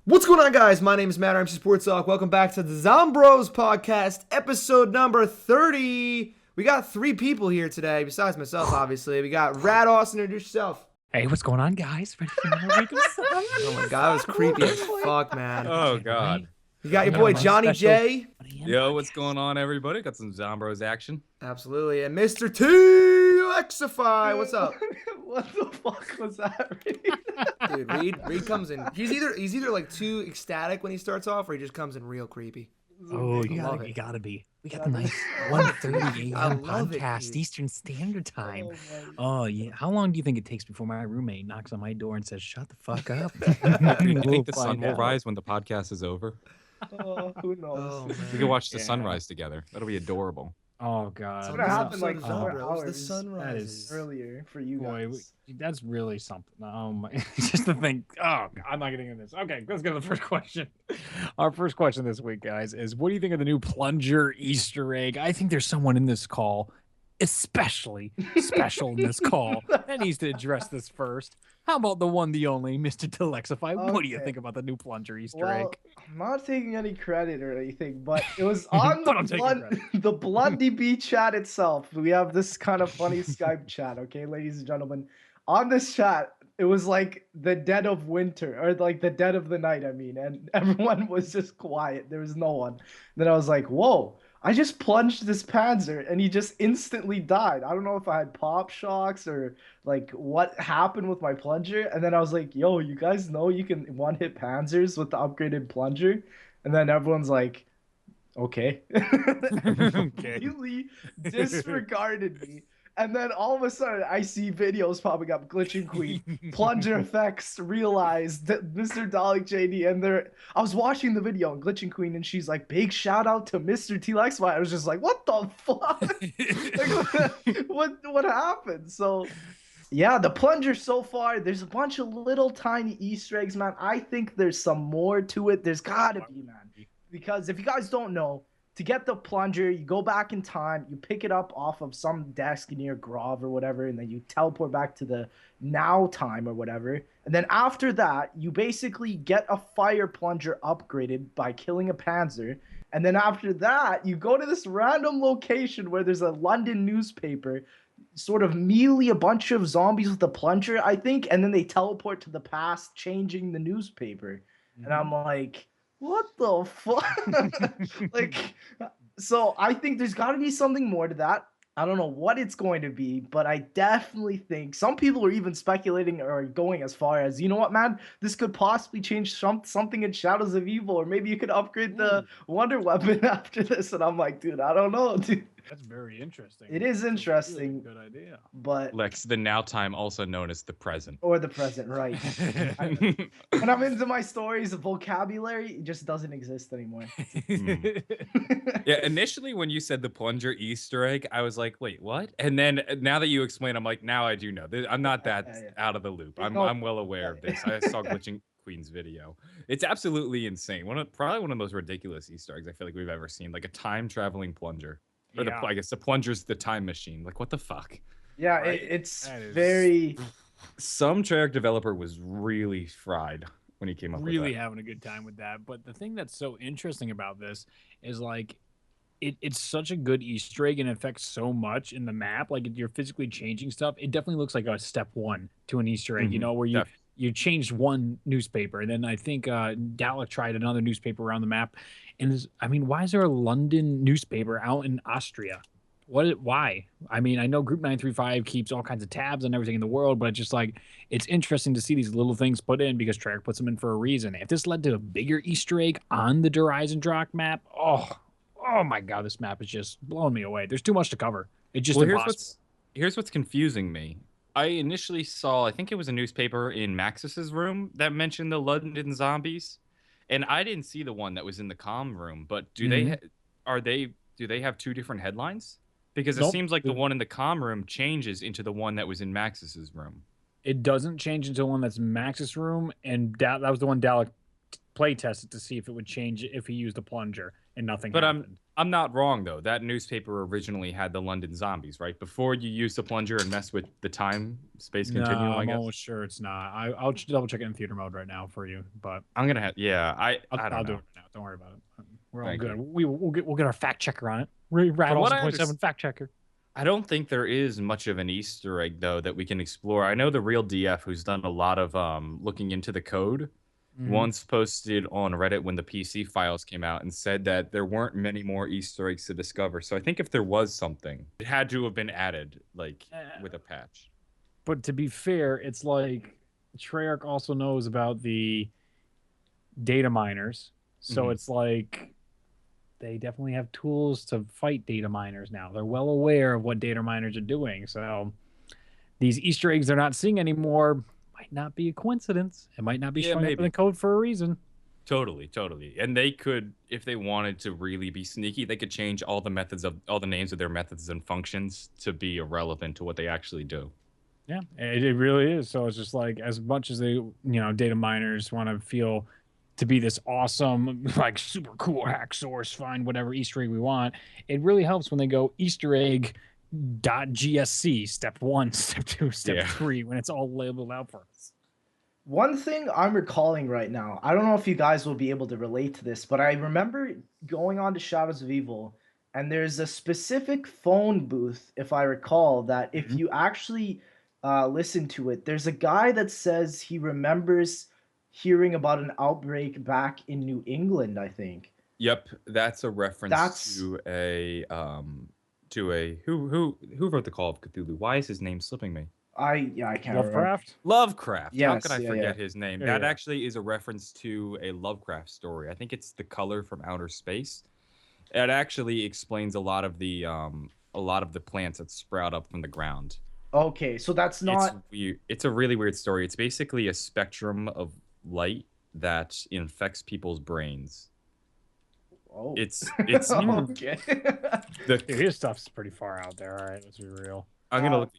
What's going on, guys? My name is Matt. I'm Mcsportzhawk. Welcome back to the Zombroz podcast, episode number 30. We got 3 people here today, besides myself, obviously. We got Rad Austin. Introduce yourself. Hey, what's going on, guys? Ready for another week of Oh my god, that was creepy as fuck, man. Oh god. You got your boy Johnny J. Yo, what's going on, everybody? Got some Zombroz action. Absolutely. And mr.tlexify. What's up? What the fuck was that, Reed? Dude, Reed comes in. He's either like too ecstatic when he starts off, or he just comes in real creepy. Oh, you gotta be. We got the nice 1:30 a.m. podcast, Eastern Standard Time. Oh yeah. How long do you think it takes before my roommate knocks on my door and says, "Shut the fuck up"? Do you think the sun will rise when the podcast is over? Oh, who knows? We can watch the sunrise together. That'll be adorable. Oh god. It's gonna happen like 4 The hours sunrise earlier for you guys. That's really something. Oh my! Just to think. Oh, I'm not getting into this. Okay, let's go to the first question. Our first question this week, guys, is what do you think of the new plunger Easter egg? I think there's someone in this call, especially special in this call, that needs to address this first. How about the one, the only, mr.tlexify? What do you think about the new plunger Easter egg? I'm not taking any credit or anything, but it was on the Bloody Bee chat itself. We have this kind of funny Skype chat, okay, ladies and gentlemen. On this chat, it was like the dead of winter, or like the dead of the night, I mean, and everyone was just quiet. There was no one. Then I was like, whoa. I just plunged this Panzer and he just instantly died. I don't know if I had pop shocks or like what happened with my plunger. And then I was like, yo, you guys know you can one-hit Panzers with the upgraded plunger? And then everyone's like, okay. Completely disregarded me. And then all of a sudden, I see videos popping up, Glitching Queen, Plunger Effects, realized that Mr. Dalek JD, and I was watching the video on Glitching Queen, and she's like, big shout out to mr.tlexify. I was just like, what the fuck? Like, what happened? So, yeah, the plunger so far, there's a bunch of little tiny Easter eggs, man. I think there's some more to it. There's gotta be, man. Because if you guys don't know, to get the plunger, you go back in time, you pick it up off of some desk near Grove or whatever, and then you teleport back to the now time or whatever. And then after that, you basically get a fire plunger upgraded by killing a Panzer. And then after that, you go to this random location where there's a London newspaper, sort of melee a bunch of zombies with a plunger, I think, and then they teleport to the past, changing the newspaper. And I'm like, what the fuck? Like, so I think there's got to be something more to that. I don't know what it's going to be, but I definitely think some people are even speculating or going as far as, you know what, man, this could possibly change something in Shadows of Evil, or maybe you could upgrade the Wonder Weapon after this. And I'm like, dude, I don't know, dude. That's very interesting. It is interesting. Really good idea. But Lex, the now time, also known as the present. Or the present, right. When I'm into my stories, the vocabulary just doesn't exist anymore. Yeah, initially when you said the plunger Easter egg, I was like, wait, what? And then now that you explain, I'm like, now I do know. I'm not that out of the loop. I'm well aware of this. I saw Glitching Queen's video. It's absolutely insane. Probably one of the most ridiculous Easter eggs I feel like we've ever seen. Like a time-traveling plunger. Or I guess the plunger's the time machine. Like, what the fuck? Yeah, right? It's very... Some Treyarch developer was really fried when he came up with that. Really having a good time with that. But the thing that's so interesting about this is, like, it's such a good Easter egg and it affects so much in the map. Like, you're physically changing stuff. It definitely looks like a step 1 to an Easter egg, you know, where you changed one newspaper, and then I think Dalek tried another newspaper around the map. And I mean, why is there a London newspaper out in Austria? Why? I mean, I know Group 935 keeps all kinds of tabs on everything in the world, but it's just like, it's interesting to see these little things put in because Treyarch puts them in for a reason. If this led to a bigger Easter egg on the Horizon Drock map, oh my god, this map is just blowing me away. There's too much to cover. It's just impossible. Here's what's confusing me. I initially saw, I think it was a newspaper in Maxis's room that mentioned the London zombies, and I didn't see the one that was in the comm room. But do they have 2 different headlines? Because it seems like the one in the comm room changes into the one that was in Maxis's room. It doesn't change into one that's Max's room, and that was the one Dalek play tested to see if it would change if he used a plunger. and nothing But happened. I'm not wrong though. That newspaper originally had the London zombies, right? Before you use the plunger and mess with the time space continuum, I I'm guess. almost sure it's not. I'll double check it in theater mode right now for you, but I'm gonna have I'll do know. it right now. Don't worry about it. We're all Thank good. you. We'll get our fact checker on it. Rattles 27 fact checker. I don't think there is much of an Easter egg though that we can explore. I know the real DF, who's done a lot of looking into the code, once posted on Reddit when the PC files came out and said that there weren't many more Easter eggs to discover. So I think if there was something, it had to have been added like with a patch. But to be fair, it's like Treyarch also knows about the data miners, so it's like they definitely have tools to fight data miners now. They're well aware of what data miners are doing. So these Easter eggs they're not seeing anymore might not be a coincidence. It might not be showing up in the code for a reason. Totally. And they could, if they wanted to really be sneaky, they could change all the names of their methods and functions to be irrelevant to what they actually do. Yeah, it really is. So it's just like as much as they, data miners want to feel to be this awesome, like super cool hack source, find whatever Easter egg we want. It really helps when they go Easter egg .gsc, step 1, step 2, step 3, when it's all labeled out for us. One thing I'm recalling right now, I don't know if you guys will be able to relate to this, but I remember going on to Shadows of Evil, and there's a specific phone booth, if I recall, that if you actually listen to it, there's a guy that says he remembers hearing about an outbreak back in New England, I think. Yep, that's a reference to a who wrote the Call of Cthulhu? Why is his name slipping me? I can't remember. Lovecraft. Yes, how could I forget his name? Yeah, that actually is a reference to a Lovecraft story. I think it's The Color from Outer Space. It actually explains a lot of the plants that sprout up from the ground. Okay, so that's not. It's weird. It's a really weird story. It's basically a spectrum of light that infects people's brains. Oh. It's okay. His stuff's pretty far out there. All right, let's be real. I'm gonna look.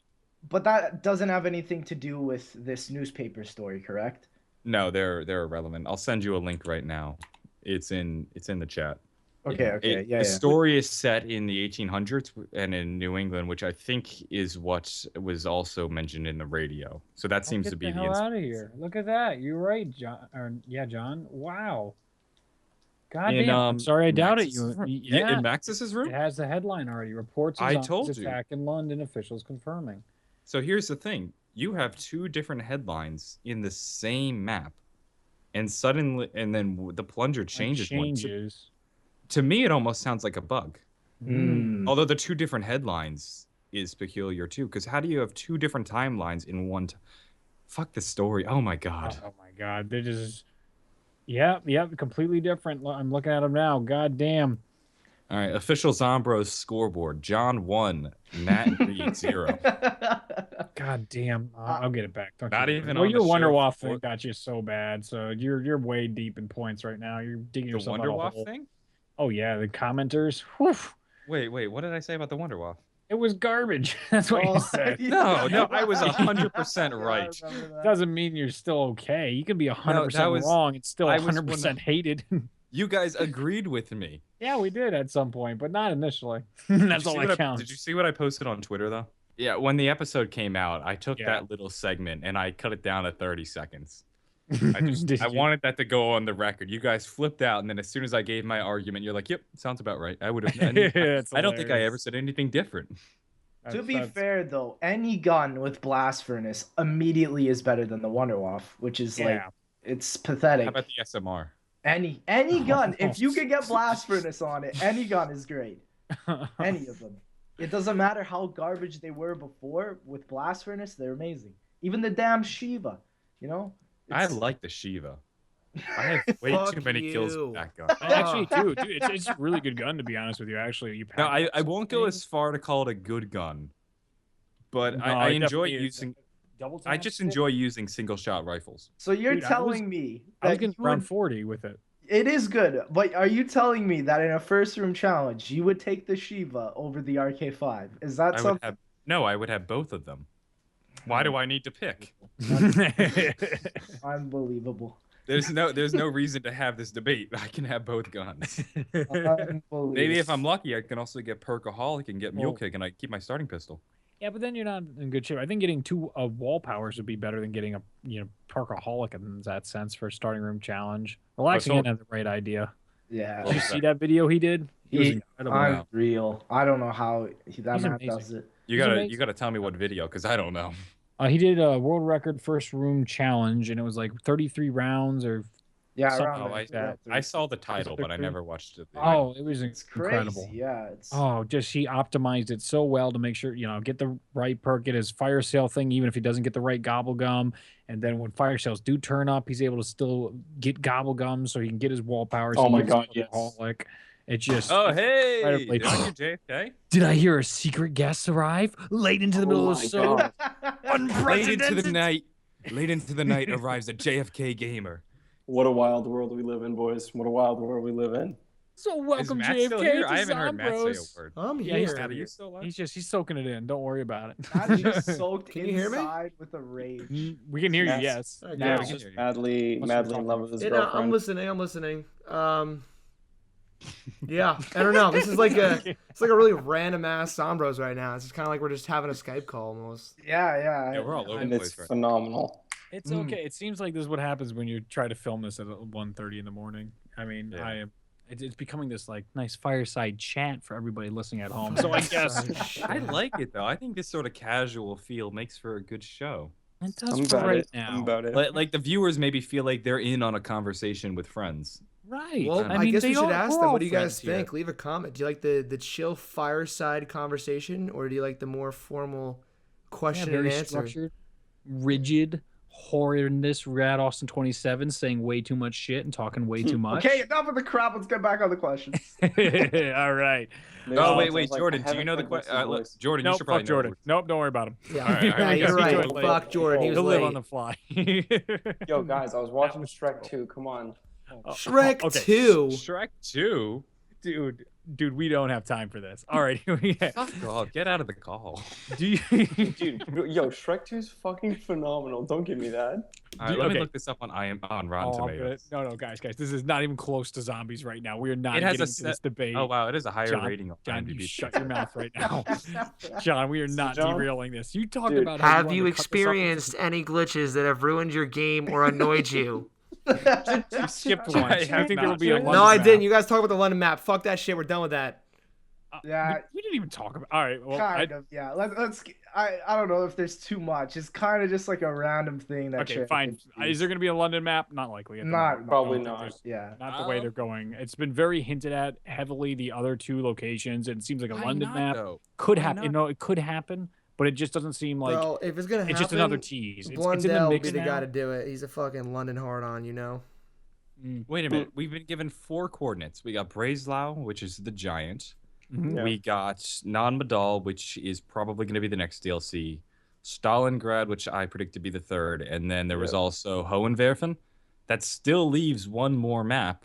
But that doesn't have anything to do with this newspaper story, correct? No, they're irrelevant. I'll send you a link right now. It's in the chat. Okay. The story is set in the 1800s and in New England, which I think is what was also mentioned in the radio. So that seems to be the hell out of here. Look at that. You're right, John. John. Wow. God damn. Sorry, I doubted you. Yeah, in Maxis's room? It has the headline already. Reports of zombies attack in London, officials confirming. So here's the thing. You have two different headlines in the same map. And then the plunger changes. To me, it almost sounds like a bug. Although the two different headlines is peculiar too. Because how do you have two different timelines in one? Fuck the story. Oh my god. Oh my god. They're just. Yep, completely different. I'm looking at them now. God damn. All right, official Zombroz scoreboard. John 1, Matt Reed 0. God damn. I'll get it back. Not even on your the Wonderwaff show thing got you so bad. So you're way deep in points right now. You're digging yourself out of a hole. The Wonderwaff thing? Oh yeah, the commenters. Whew. Wait, what did I say about the Wonderwaff? It was garbage. That's what you said. No, I was 100% right. Doesn't mean you're still okay. You can be 100% wrong. It's still 100% hated. You guys agreed with me. Yeah, we did at some point, but not initially. That's all that counts. Did you see what I posted on Twitter, though? Yeah, when the episode came out, I took that little segment and I cut it down to 30 seconds. I wanted that to go on the record. You guys flipped out, and then as soon as I gave my argument, you're like, "Yep, sounds about right." I would have. I don't think I ever said anything different. To be fair, though, any gun with blast furnace immediately is better than the Wonderwaff, which is like it's pathetic. How about the SMR? Any gun, if you can get blast furnace on it, any gun is great. Any of them. It doesn't matter how garbage they were before. With blast furnace, they're amazing. Even the damn Shiva, I like the Shiva. I have way too many kills with that gun. I actually do, dude. It's a really good gun, to be honest with you. Actually, I won't go as far to call it a good gun, but I enjoy using. I just enjoy using single shot rifles. So you're telling me I was getting around 40 with it. It is good, but are you telling me that in a first room challenge you would take the Shiva over the RK5? Is that something? I would have both of them. Why do I need to pick? Unbelievable. There's no reason to have this debate. I can have both guns. Maybe if I'm lucky, I can also get Perkaholic and get Mule Kick, and I keep my starting pistol. Yeah, but then you're not in good shape. I think getting 2 wall powers would be better than getting a Perkaholic in that sense for a starting room challenge. Relaxing in had the right idea. Yeah. Did you see that video he did? He was incredible. Unreal. I don't know how that man does it. You gotta tell me what video, because I don't know. He did a world record first room challenge, and it was like 33 rounds or around like that. I saw the title, but I never watched it. Oh, it was Crazy. incredible. Yeah. He optimized it so well to make sure, get the right perk, get his fire sale thing, even if he doesn't get the right gobble gum. And then when fire sales do turn up, he's able to still get gobble gum so he can get his wall powers. Oh my God, yes. It's just hey, did I hear JFK? Did I hear a secret guest arrive late into the middle of the show? Unprecedented. Late into the night arrives a JFKGamer. What a wild world we live in, boys. What a wild world we live in. So welcome, JFK. Still here? I haven't heard Matt say a word. I'm Yeah, here. he's soaking it in. Don't worry about it. Matt just soaked Can you hear me? inside with a rage. We can hear you. Yes. Okay. Matt's just madly in love with his girlfriend. I'm listening. Yeah, I don't know. This is like it's like a really random ass Zombroz right now. It's just kind of like we're just having a Skype call almost. Yeah. We're all over And the it's place right phenomenal. It's okay. It seems like this is what happens when you try to film this at 1:30 in the morning. I mean, Yeah. It's becoming this like nice fireside chat for everybody listening at home. So I guess I like it though. I think this sort of casual feel makes for a good show. it does I'm for about right it. now. I'm about it. Like the viewers maybe feel like they're in on a conversation with friends. Right. Well, I I mean, guess we they should are- ask we're them. all What do you guys friends here. think? Leave a comment. Do you like the chill fireside conversation, or do you like the more formal question and very answer? structured, rigid, horrendous Rad Austin 27 saying way too much shit and talking way too much. Okay, enough of the crap. Let's get back on the questions. All right. Oh wait, Jordan. Do you know the question? Jordan, you Nope, should probably fuck Jordan. know. Nope, don't worry about him. Yeah, All right, yeah, I you're guess right. he's doing late. Fuck Jordan. He was He'll late. live on the fly. Yo, guys, I was watching Shrek 2. Come on. Shrek Okay. 2. Shrek 2? Dude, we don't have time for this. All right, here we go. Fuck off. Get out of the call. Do you? Dude, yo, Shrek 2 is fucking phenomenal. Don't give me that. All right, let me Okay. look this up on Rotten Oh, I'm gonna, Tomatoes. no, guys, this is not even close to zombies right now. We are not It has getting a into this debate. Oh wow, it is a higher John, rating on John, you IMDb. shut your mouth right now. John, we are not John? derailing this. You talked Dude, about how Have wanted you to cut this up. experienced any glitches that have ruined your game or annoyed you? You skipped one. I think there will be a No, London No, I map. didn't. You guys talk about the London map. Fuck that shit. We're done with that. Yeah. We didn't even talk about. All right, well, Kind of, yeah. Let's. I don't know if there's too much. It's kind of just like a random thing that. okay, fine. Is there going to be a London map? Not likely. at the Not- moment. Probably I don't think not. there's- Yeah. Not the way they're going. It's been very hinted at heavily. The other 2 locations. And it seems like a Why London not, map though? could Why happen. not? You know, it could happen, but it just doesn't seem like Bro, if it's gonna happen, it's just another tease. It's in the Blundell would mix be the now. guy to do it. He's a fucking London hard-on, you know. Wait a minute. We've been given 4 coordinates. We got Breslau, which is the giant. Mhm. Yeah. We got Non-Medal, which is probably going to be the next DLC. Stalingrad, which I predict to be the 3rd. And then there was also Hohenwerfen. That still leaves one more map.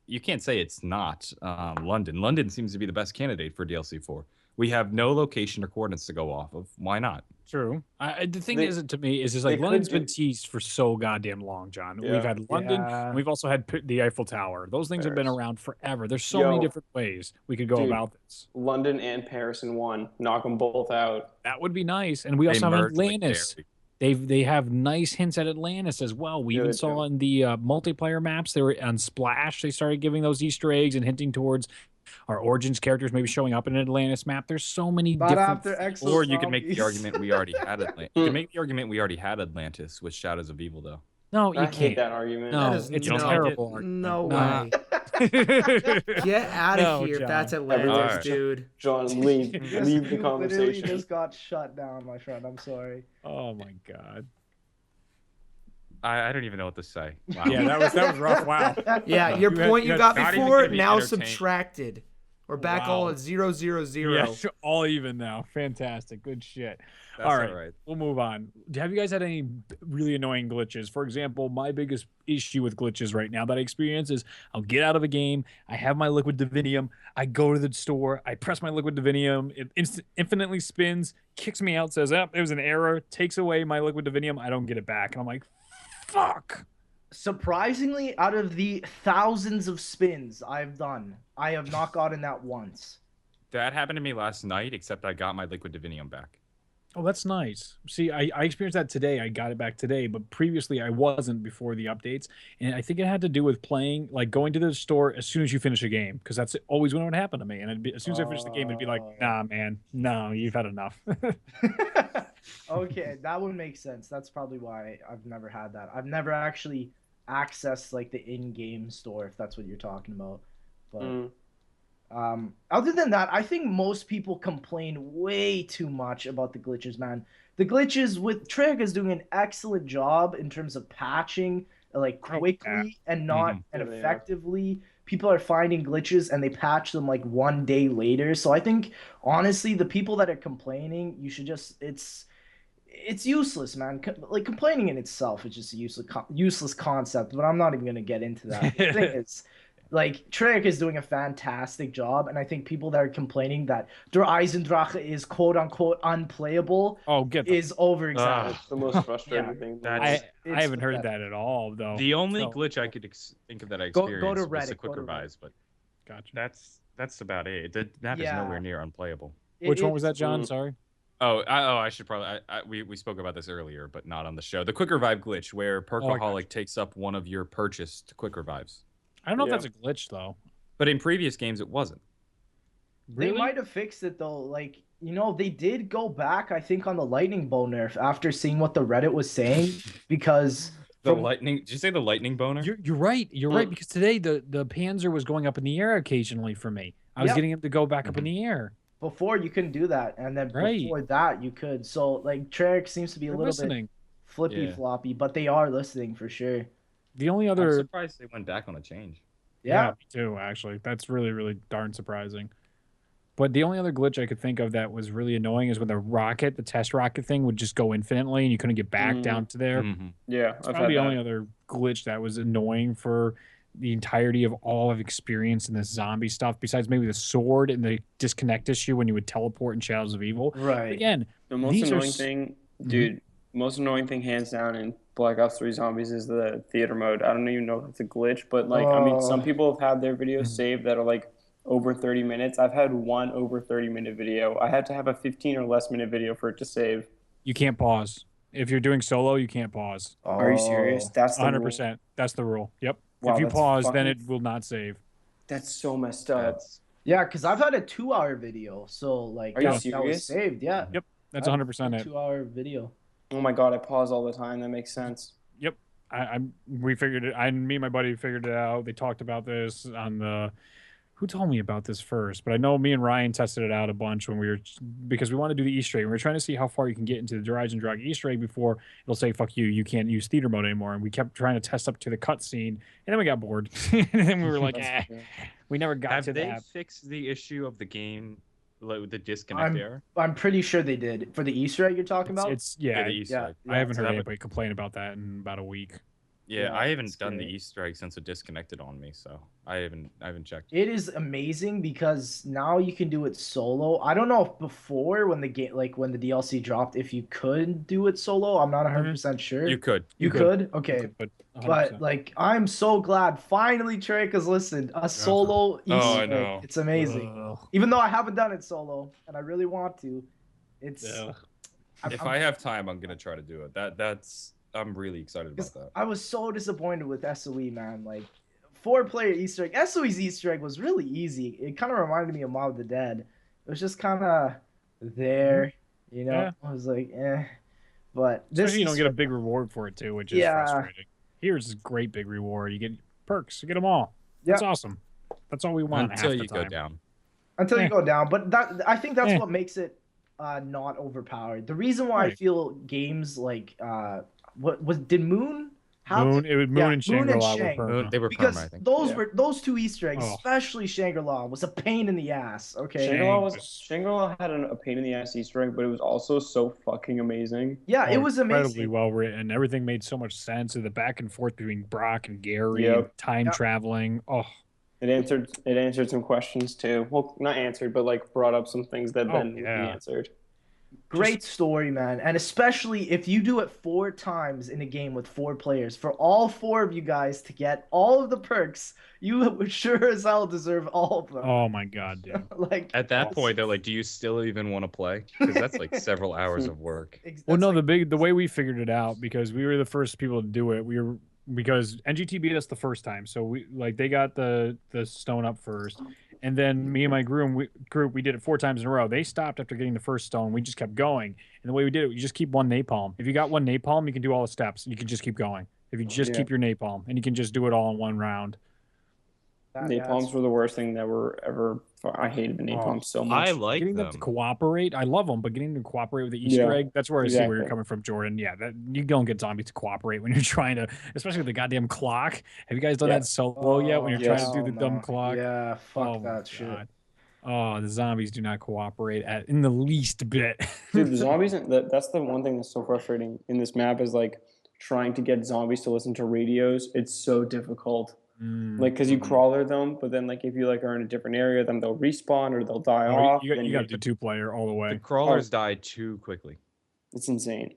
You can't say it's not London. London seems to be the best candidate for DLC 4. We have no location or coordinates to go off of. Why not? True. The thing They- is, to me, is they like could London's do- been teased for so goddamn long, John. Yeah. We've had London, Yeah. and we've also had the Eiffel Tower. Those things have been Paris. around forever. There's so many Yo. different ways we could go Dude. about this. London and Paris in one. Knock them both out. That would be nice. And we They also have merge like Atlantis. dairy. They have nice hints at Atlantis as well. We Yeah, even they saw do. in the multiplayer maps, they were on Splash. They started giving those Easter eggs and hinting towards our Origins characters maybe showing up in an Atlantis map. There's so many But different. after Exo Or you can make the Zombies. argument we already had Atlantis. You can make the argument we already had Atlantis with Shadows of Evil, though. No, you I can't. hate that argument. No, That is it's no- a terrible argument. No Nah. way. Get out of No, here if John. that's Atlantis, Alright. dude. John, leave Just- the you literally conversation. just got shut down, my friend. I'm sorry. Oh my god. I don't even know what to say. Wow. Yeah, that was rough. Wow. Yeah, your You had- point you you had got not even before gonna be now entertained. subtracted. We're back all Wow. at 0, 0, 0. Yeah, all even now. Fantastic. Good shit. That's all right. We'll move on. Have you guys had any really annoying glitches? For example, my biggest issue with glitches right now that I experience is I'll get out of a game, I have my liquid divinium, I go to the store, I press my liquid divinium, it infinitely spins, kicks me out, says, "Oh, it was an error," takes away my liquid divinium, I don't get it back. And I'm like, fuck. Surprisingly, out of the thousands of spins I've done, I have not gotten that once. That happened to me last night, except I got my liquid divinium back. Oh, that's nice. See, I experienced that today. I got it back today, but previously I wasn't before the updates. And I think it had to do with playing, like going to the store as soon as you finish a game, because that's always when it would happen to me. And it'd be, as soon as I finished the game, it'd be like, nah, man, no, you've had enough. Okay, that would make sense. That's probably why I've never had that. I've never actually accessed like the in-game store, if that's what you're talking about. But other than that, I think most people complain way too much about the glitches, man. The glitches with Trick is doing an excellent job in terms of patching, like quickly and not and effectively. People are finding glitches and they patch them like 1 day later. So I think honestly, the people that are complaining, you should just it's useless, man. Like complaining in itself is just a useless concept. But I'm not even gonna get into that. The thing is, like Treyarch is doing a fantastic job, and I think people that are complaining that Der Eisendrache is quote unquote unplayable is over exaggerated. It's the most frustrating thing. I haven't heard that at all, though. The only glitch I could think of that I experienced go to was the Reddit, quick revives, but gotcha. That's about it. The map is nowhere near unplayable. Which one was that, John? Sorry. I should probably. We spoke about this earlier, but not on the show. The quick revive glitch, where Perkaholic takes up one of your purchased quick revives. I don't know if that's a glitch though. But in previous games, it wasn't. They might have fixed it though. Like, you know, they did go back, I think, on the lightning bow nerf after seeing what the Reddit was saying, because lightning. Did you say the lightning boner? You're right. You're right, because today the Panzer was going up in the air occasionally for me. I was getting him to go back up in the air. Before you couldn't do that, and then before that you could. So like Treyarch seems to be a little bit flippy floppy, but they are listening for sure. The only other I'm surprised they went back on a change. Yeah, me too, actually. That's really, really darn surprising. But the only other glitch I could think of that was really annoying is when the test rocket thing would just go infinitely and you couldn't get back down to there. Yeah, that's probably the only other glitch that was annoying for the entirety of all I've experienced in this zombie stuff, besides maybe the sword and the disconnect issue when you would teleport in Shadows of Evil. Right. But again, the most annoying thing, dude, most annoying thing hands down in Black Ops 3 Zombies is the theater mode. I don't even know if it's a glitch, but like, I mean, some people have had their videos saved that are like over 30 minutes. I've had one over 30-minute video. I had to have a 15 or less minute video for it to save. You can't pause. If you're doing solo, you can't pause. Are you serious? That's the 100%. rule? That's the rule. Yep. Wow, if you pause, then it will not save. That's so messed up. Yeah, because I've had a 2-hour video, so like that was saved. Yeah. Yep. That's 100% it. 2-hour video. Oh my god, I pause all the time. That makes sense. Yep. We figured it. Me and my buddy figured it out. They talked about this on the. Who told me about this first? But I know me and Ryan tested it out a bunch because we want to do the Easter egg. We were trying to see how far you can get into the Horizon Drag Easter egg before it'll say "fuck you." You can't use theater mode anymore. And we kept trying to test up to the cutscene, and then we got bored. And then we were like, we never got to that. Have they fixed the issue of the game? With the disconnect error? I'm pretty sure they did. For the Easter egg you're talking about? The Easter egg. I haven't heard anybody complain about that in about a week. Yeah, I haven't done the Easter egg since it disconnected on me, so I haven't checked. It is amazing because now you can do it solo. I don't know if before when the game, like when the DLC dropped, if you could do it solo. I'm not 100% sure. You could. You could? Okay. But like I'm so glad finally Treyarch has listened. A solo Easter egg. It's amazing. Even though I haven't done it solo and I really want to. It's if I have time, I'm gonna try to do it. I'm really excited about that. I was so disappointed with SOE, man. Like 4-player Easter egg. SOE's Easter egg was really easy. It kind of reminded me of Mob of the Dead. It was just kind of there, you know. Yeah. I was like, But this especially you don't get a big reward for it too, which is frustrating. Here's a great big reward. You get perks. You get them all. That's awesome. That's all we want until you go down. Until you go down, but I think that's what makes it not overpowered. The reason why I feel games like did Moon? It was Moon and Shangri-La were perma. They were because perma, I think. Those two Easter eggs, especially Shangri-La, was a pain in the ass. Okay, Shangri-La had a pain in the ass Easter egg, but it was also so fucking amazing. Yeah, it was amazing. Incredibly well written. Everything made so much sense. The back and forth between Brock and Gary, and time traveling. Oh, it answered some questions too. Well, not answered, but like brought up some things that then be answered. Great story, man. And especially if you do it 4 times in a game with 4 players, for all 4 of you guys to get all of the perks, you would sure as hell deserve all of them. Oh my god, dude. Like at that point, they're like, do you still even want to play? Because that's like several hours of work. Well, no, like, the way we figured it out, because we were the first people to do it, because NGT beat us the first time, so they got the stone up first. And then me and my group, we did it 4 times in a row. They stopped after getting the first stone. We just kept going. And the way we did it, you just keep 1 napalm. If you got 1 napalm, you can do all the steps. You can just keep going. If you just keep your napalm, and you can just do it all in 1 round. Napalms were the worst thing that were ever. I hated the napalm so much. I like getting them to cooperate. I love them, but getting them to cooperate with the Easter egg, that's where I see where you're coming from, Jordan. Yeah, you don't get zombies to cooperate when you're trying to, especially with the goddamn clock. Have you guys done that solo yet when you're trying to do the dumb clock? Yeah, fuck that shit. Oh, the zombies do not cooperate in the least bit. Dude, the zombies, that's the one thing that's so frustrating in this map is like trying to get zombies to listen to radios. It's so difficult. Like, because you crawler them, but then like if you like are in a different area, then they'll respawn or they'll die off. You got the 2-player all the way. The crawlers die too quickly. It's insane.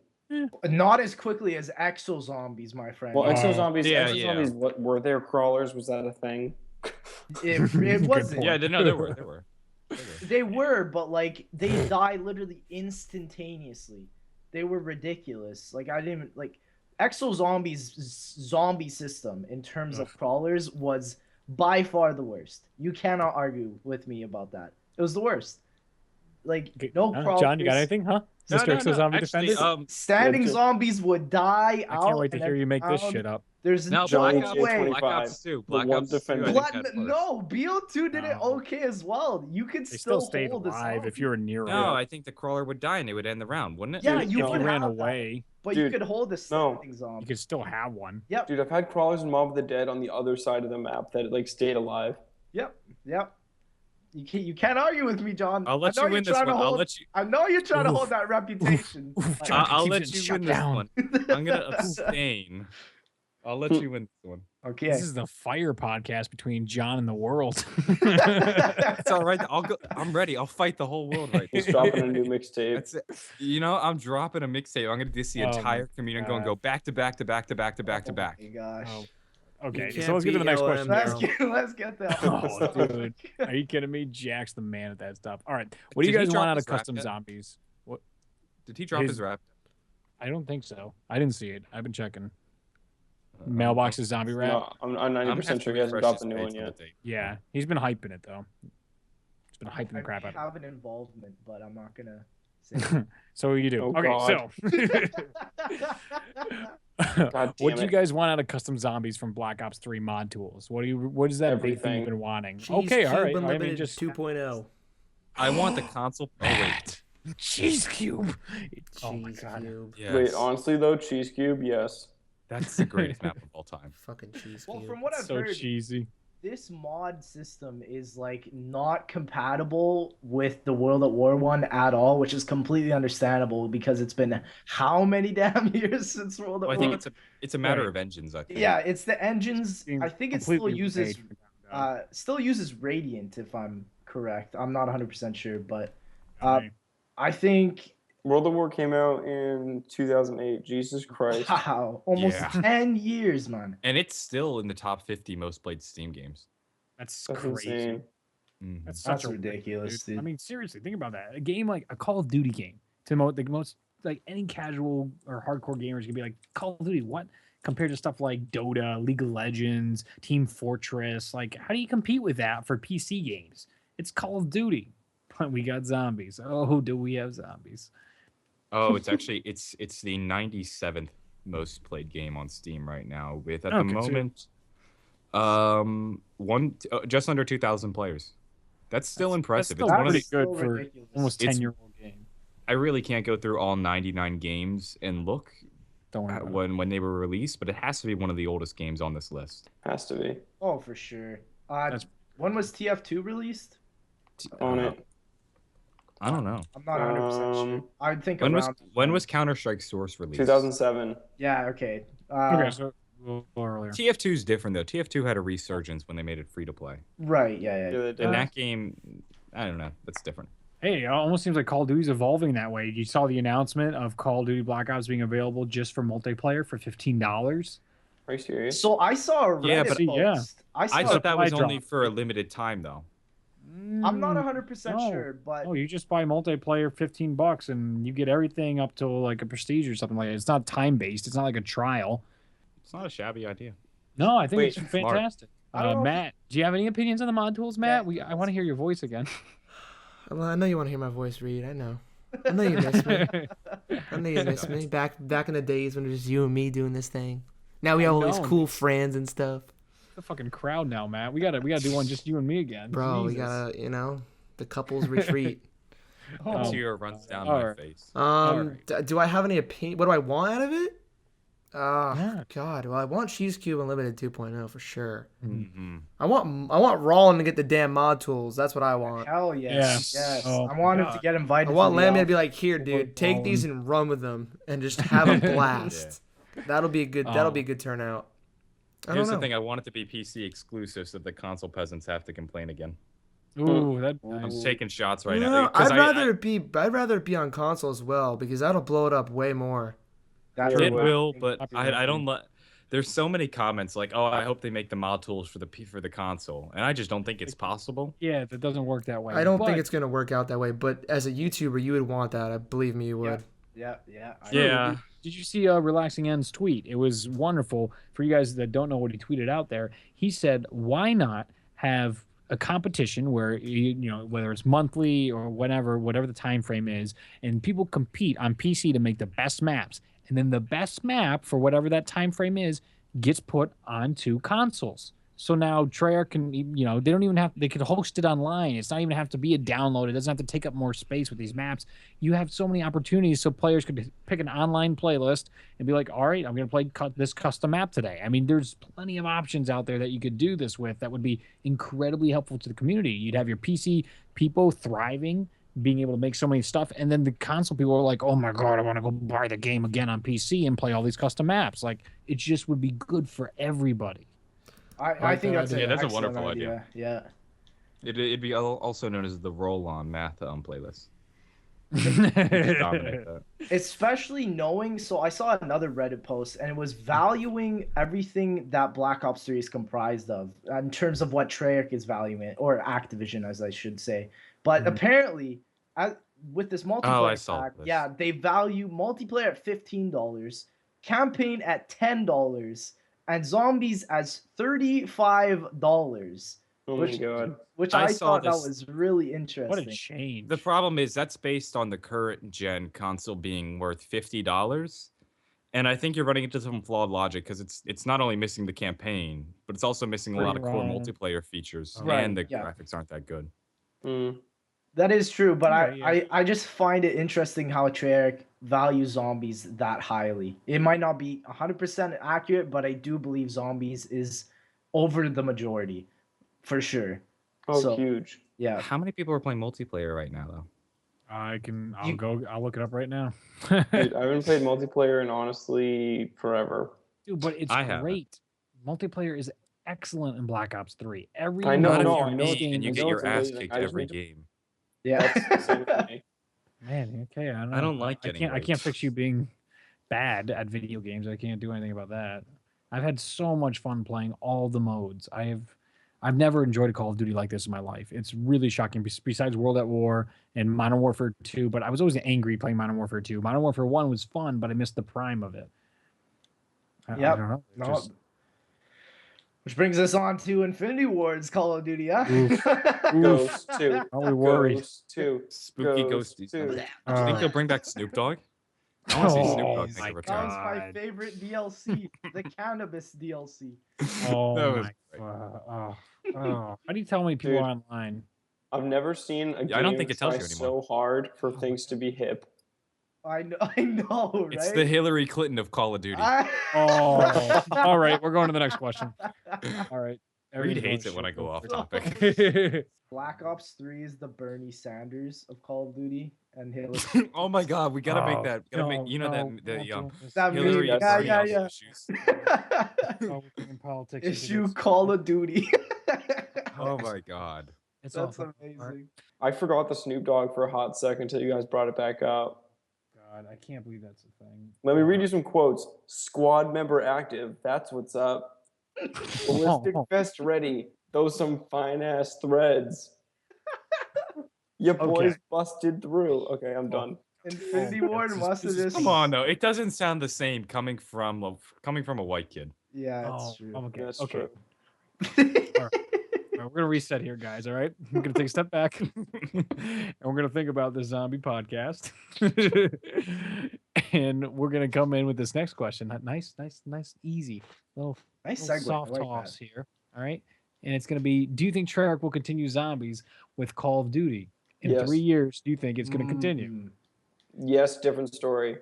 Not as quickly as exo zombies, my friend. Well, exo zombies. What were there crawlers? Was that a thing? It wasn't. Yeah, no, there were. They were, but like they die literally instantaneously. They were ridiculous. Like I didn't like. Exo Zombies' zombie system in terms of crawlers was by far the worst. You cannot argue with me about that. It was the worst. Like no crawlers. John, you got anything, huh? Mr. Exo Zombie Defenders? Standing zombies would die out. I can't wait to hear you make this shit up. There's no way. Black Ops 2. Black Ops 2. No, BO2 did it okay as well. You could still stay alive if you were near it. No, I think the crawler would die and it would end the round, wouldn't it? Yeah, if you ran away. But you could hold a standing zombie. You could still have one. Yep. Dude, I've had crawlers in Mob of the Dead on the other side of the map that like stayed alive. Yep. You can't argue with me, John. I'll let you win this one. I know you're trying to hold that reputation. I'll let you win this one. I'm gonna abstain. I'll let you win this one. Okay. This is the fire podcast between John and the world. It's all right. I'm ready. I'll fight the whole world right now. He's dropping a new mixtape. That's it. You know, I'm dropping a mixtape. I'm gonna diss the entire community and go back to back to back to back to back to back. Oh my gosh. Okay, so let's get to the next question. Let's get that. Oh, dude. Are you kidding me? Jack's the man at that stuff. All right. What do you guys want out of custom zombies? What? Did he drop his rap? I don't think so. I didn't see it. I've been checking. Mailbox's zombie rap. No, I'm 90% sure he hasn't dropped a new one yet. Yeah, he's been hyping it though. He's been hyping the crap out of it. I have an involvement, but I'm not gonna say. So you do. Oh, okay, God what do you guys want out of custom zombies from Black Ops 3 mod tools? What is that big thing you've been wanting? Okay, all right. I mean, just 2.0. I want the console. Oh wait. Cheese Cube. Oh my god. Yes. Wait, honestly though, Cheese Cube, yes. That's the greatest map of all time. Fucking Cheese Cube. Well, from what I've heard, cheesy. This mod system is like not compatible with the World at War 1 at all, which is completely understandable because it's been how many damn years since World at War? I think it's a matter of engines. I think. Yeah, it's the engines. I think it still uses Radiant, if I'm correct. I'm not 100% sure, but I think World at War came out in 2008. Jesus Christ. Wow. Almost 10 years, man. And it's still in the top 50 most played Steam games. That's crazy. Insane. Mm-hmm. That's ridiculous, dude. I mean, seriously, think about that. A game like a Call of Duty game, to the most, like any casual or hardcore gamers can be like, Call of Duty, what? Compared to stuff like Dota, League of Legends, Team Fortress. Like, how do you compete with that for PC games? It's Call of Duty. But we got zombies. Oh, do we have zombies? Oh, it's actually it's the 97th most played game on Steam right now with at the moment just under 2,000 players. That's still impressive. That's still pretty good for almost 10-year-old game. I really can't go through all 99 games and look when they were released, but it has to be one of the oldest games on this list. Has to be. Oh, for sure. When was TF2 released? On it. I don't know. I'm not 100% sure. I would think when was Counter-Strike Source released? 2007. Yeah, okay. Okay, so a little earlier. TF2 is different though. TF2 had a resurgence when they made it free to play. Right, yeah. they did. And that game, I don't know, that's different. Hey, it almost seems like Call of Duty's evolving that way. You saw the announcement of Call of Duty Black Ops being available just for multiplayer for $15. Are you serious? So I saw a Yeah, Reddit but post. I saw thought that was supply only drop. for a limited time, though. I'm not 100% No. sure, but Oh, you just buy multiplayer $15 and you get everything up to like a prestige or something like that. It's not time based. It's not like a trial. It's not a shabby idea. No, I think Wait, it's smart. fantastic. I don't know if- Matt, do you have any opinions on the mod tools, Matt? I want to hear your voice again. Well, I know you want to hear my voice, Reed. I know. I know you miss me. I know you miss me. Back in the days when it was just you and me doing this thing. Now we have all these know. cool friends and stuff. The fucking crowd now, Matt. We gotta do one just you and me again. Bro, we Jesus. gotta, the couples retreat. Oh, Tear runs down all my right. face. Do I have any opinion? What do I want out of it? Yeah. God. Well, I want Cheese Cube Unlimited 2.0 for sure. Mm-hmm. I want Rollin to get the damn mod tools. That's what I want. hell yes, Yeah. yes. Oh I my want him God. to get invited. I want to the Lamia to be alpha. like, here, dude, take these and run with them and just have a blast. That'll be a good. That'll be a good turnout. Here's the thing: I want it to be PC exclusive, so the console peasants have to complain again. Ooh, that. I'm Nice. taking shots right No, now. 'cause I'd rather it be on console as well because that'll blow it up way more. That's It what will, I'm but thinking. I don't let. There's so many comments like, "Oh, I hope they make the mod tools for the console," and I just don't think it's possible. Yeah, that doesn't work that way. I don't think But- it's gonna work out that way. But as a YouTuber, you would want that. I believe me, you would. Yeah. Yeah. Did you see Relaxing End's tweet? It was wonderful. For you guys that don't know what he tweeted out there, he said, why not have a competition where, whether it's monthly or whatever the time frame is, and people compete on PC to make the best maps. And then the best map for whatever that time frame is gets put onto consoles. So now Treyarch can, they don't even they could host it online. It's not even have to be a download. It doesn't have to take up more space with these maps. You have so many opportunities so players could pick an online playlist and be like, all right, I'm going to play this custom map today. I mean, there's plenty of options out there that you could do this with that would be incredibly helpful to the community. You'd have your PC people thriving, being able to make so many stuff. And then the console people are like, oh my God, I want to go buy the game again on PC and play all these custom maps. Like, it just would be good for everybody. I think that's Yeah, that's a excellent wonderful idea. Yeah. It'd be also known as the roll-on math playlist. Dominate that. Especially knowing, so I saw another Reddit post and it was valuing everything that Black Ops 3 is comprised of in terms of what Treyarch is valuing it, or Activision, as I should say. But apparently, with this multiplayer pack, yeah, they value multiplayer at $15, campaign at $10, and zombies as $35. Oh my God. Which I I saw thought that this- was really interesting. What a change. The problem is that's based on the current gen console being worth $50, and I think you're running into some flawed logic because it's not only missing the campaign, but it's also missing a lot of core Free-roam. multiplayer features, Right, and the yeah. graphics aren't that good. That is true, but Yeah. I just find it interesting how Treyarch values zombies that highly. It might not be 100% accurate, but I do believe zombies is over the majority, for sure. Oh, So, huge. Yeah. How many people are playing multiplayer right now, though? I'll look it up right now. Dude, I haven't played multiplayer in honestly forever. Dude, but it's I haven't. great. Multiplayer is excellent in Black Ops 3. Every I know, one of no, your I know it's- games- and you I get know your it's ass amazing. kicked I just every need to- game. Yeah. That's the same for me. Man, okay, I don't know. I don't like I getting can't raped. fix you being bad at video games. I can't do anything about that. I've had so much fun playing all the modes. I've never enjoyed a Call of Duty like this in my life. It's really shocking. Besides World at War and Modern Warfare 2, but I was always angry playing Modern Warfare 2. Modern Warfare 1 was fun, but I missed the prime of it. I Yep. don't know. No. Just- Which brings us on to Infinity Ward's Call of Duty, huh? Ghost 2. Are we worried? Ghost 2. Spooky Ghost ghosties. 2. Do you think they'll bring back Snoop Dogg? I want to see Snoop Oh Dogg my make a That return. was my God. favorite DLC, the cannabis DLC. Oh That was my great. God. Oh. How do you tell how many people Dude. are online? I've never seen a game I don't think it tells try you anymore. so hard for things to be hip. I know, right? It's the Hillary Clinton of Call of Duty. Oh, all right. We're going to the next question. All right. Reed Everything's hates going it when I go off shit. topic. Black Ops 3 is the Bernie Sanders of Call of Duty, and Hillary. Oh my God, we gotta make Oh, that. Gotta make no, you know no, that the don't do this. That Hillary meme, and yeah, Bernie yeah, also yeah. issues. Oh, we're doing politics into Issue this. Call of Duty. Oh my God. It's all That's fun. amazing. I forgot the Snoop Dogg for a hot second until you guys brought it back up. God, I can't believe that's a thing. Let me read you some quotes. Squad member active. That's what's up. Ballistic vest ready. Those some fine ass threads. Your boys busted through. Okay, I'm done. Infinity Ward must have just. Come on, though. It doesn't sound the same coming from a white kid. Yeah, that's true. Okay. That's okay. true. All right, we're gonna reset here, guys. All right, we're gonna take a step back, and we're gonna think about this zombie podcast, and we're gonna come in with this next question. Nice, easy, Nice little segue. soft I like toss that. here. All right, and it's gonna be: do you think Treyarch will continue zombies with Call of Duty in Yes. 3 years? Do you think it's gonna continue? Yes, different story.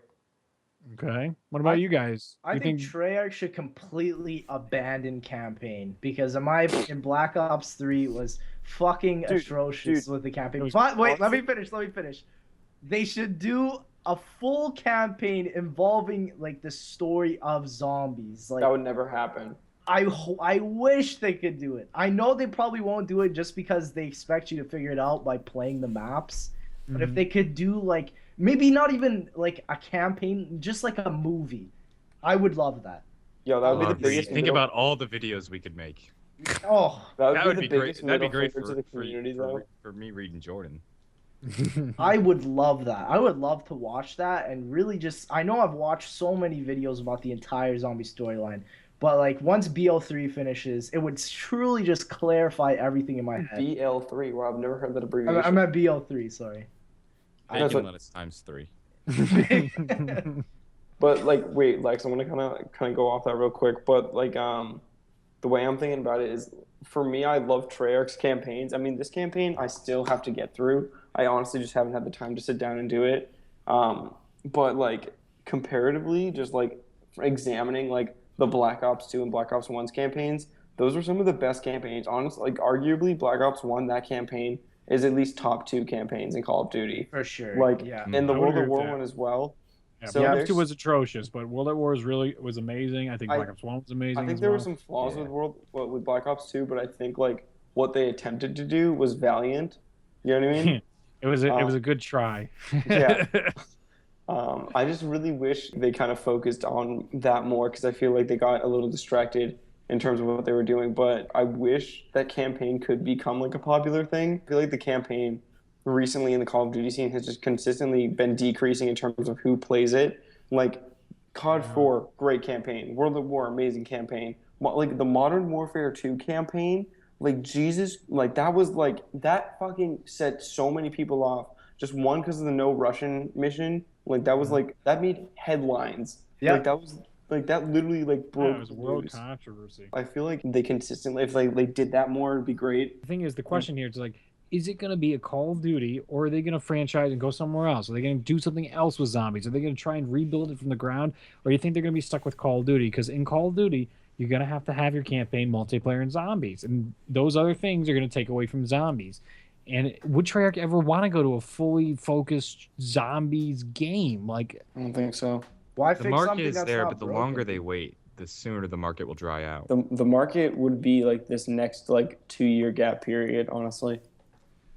Okay. What about you guys? I Do you think Treyarch should completely abandon campaign because in my opinion, Black Ops 3 was fucking atrocious with the campaign. But wait, let me finish. They should do a full campaign involving like the story of zombies. Like That would never happen. I wish they could do it. I know they probably won't do it just because they expect you to figure it out by playing the maps. But if they could do like maybe not even like a campaign, just like a movie, I would love that. Yo, that would be the biggest. Think about all the videos we could make. Oh, that would be great. That'd be great to the community, though. for me reading Jordan. I would love that. I would love to watch that and really just. I know I've watched so many videos about the entire zombie storyline, but like once BL3 finishes, it would truly just clarify everything in my head. BL3. Wow, I've never heard that abbreviation. I'm at BL3. Sorry. Bacon lettuce times 3. But like, wait, Lex, I'm gonna kind of go off that real quick. But like, the way I'm thinking about it is, for me, I love Treyarch's campaigns. I mean, this campaign I still have to get through. I honestly just haven't had the time to sit down and do it. But like comparatively, just like examining like the Black Ops 2 and Black Ops 1's campaigns, those were some of the best campaigns. Honestly, like arguably Black Ops 1, that campaign is at least top 2 campaigns in Call of Duty. For sure. Like, yeah. and the I would World agree at with War that. one as well. Yeah, So Black Ops 2 was atrocious, but World at War was amazing. I think I- Black Ops 1 was amazing. I think as there well. were some flaws with Black Ops 2, but I think like what they attempted to do was valiant. You know what I mean? It was a good try. Yeah. I just really wish they kind of focused on that more because I feel like they got a little distracted in terms of what they were doing. But I wish that campaign could become like a popular thing. I feel like the campaign recently in the Call of Duty scene has just consistently been decreasing in terms of who plays it. Like COD 4, great campaign. World at War, amazing campaign. Like the Modern Warfare 2 campaign, like Jesus, like that fucking set so many people off. Just one because of the no Russian mission. Like that was like that made headlines. Yeah. Like that was like that literally like broke it was the world news. controversy. I feel like they consistently, if they did that more, it'd be great. The thing is, the question here is like, is it going to be a Call of Duty, or are they going to franchise and go somewhere else? Are they going to do something else with zombies? Are they going to try and rebuild it from the ground, or do you think they're going to be stuck with Call of Duty? Because in Call of Duty, you're going to have your campaign, multiplayer, and zombies, and those other things are going to take away from zombies. And would Treyarch ever want to go to a fully focused zombies game? Like, I don't think so. Why The fix market something is that's there, not but the broken? longer they wait, the sooner the market will dry out. The market would be like this next like 2-year gap period, honestly.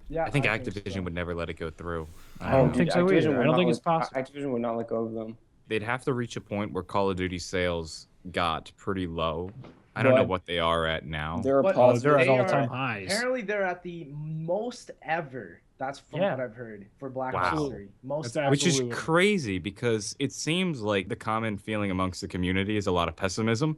Yeah, I think so. Activision would never let it go through. I don't think so Activision either. would I don't not think it's let- possible. Activision would not let go of them. They'd have to reach a point where Call of Duty sales got pretty low. I don't know But what they are at now. They're a But Oh, positive. they're at They all-time are- highs. Apparently, they're at the most ever. That's from Yeah. what I've heard for Black Wow. Ops 3. Most That's Which is absolutely what- crazy because it seems like the common feeling amongst the community is a lot of pessimism.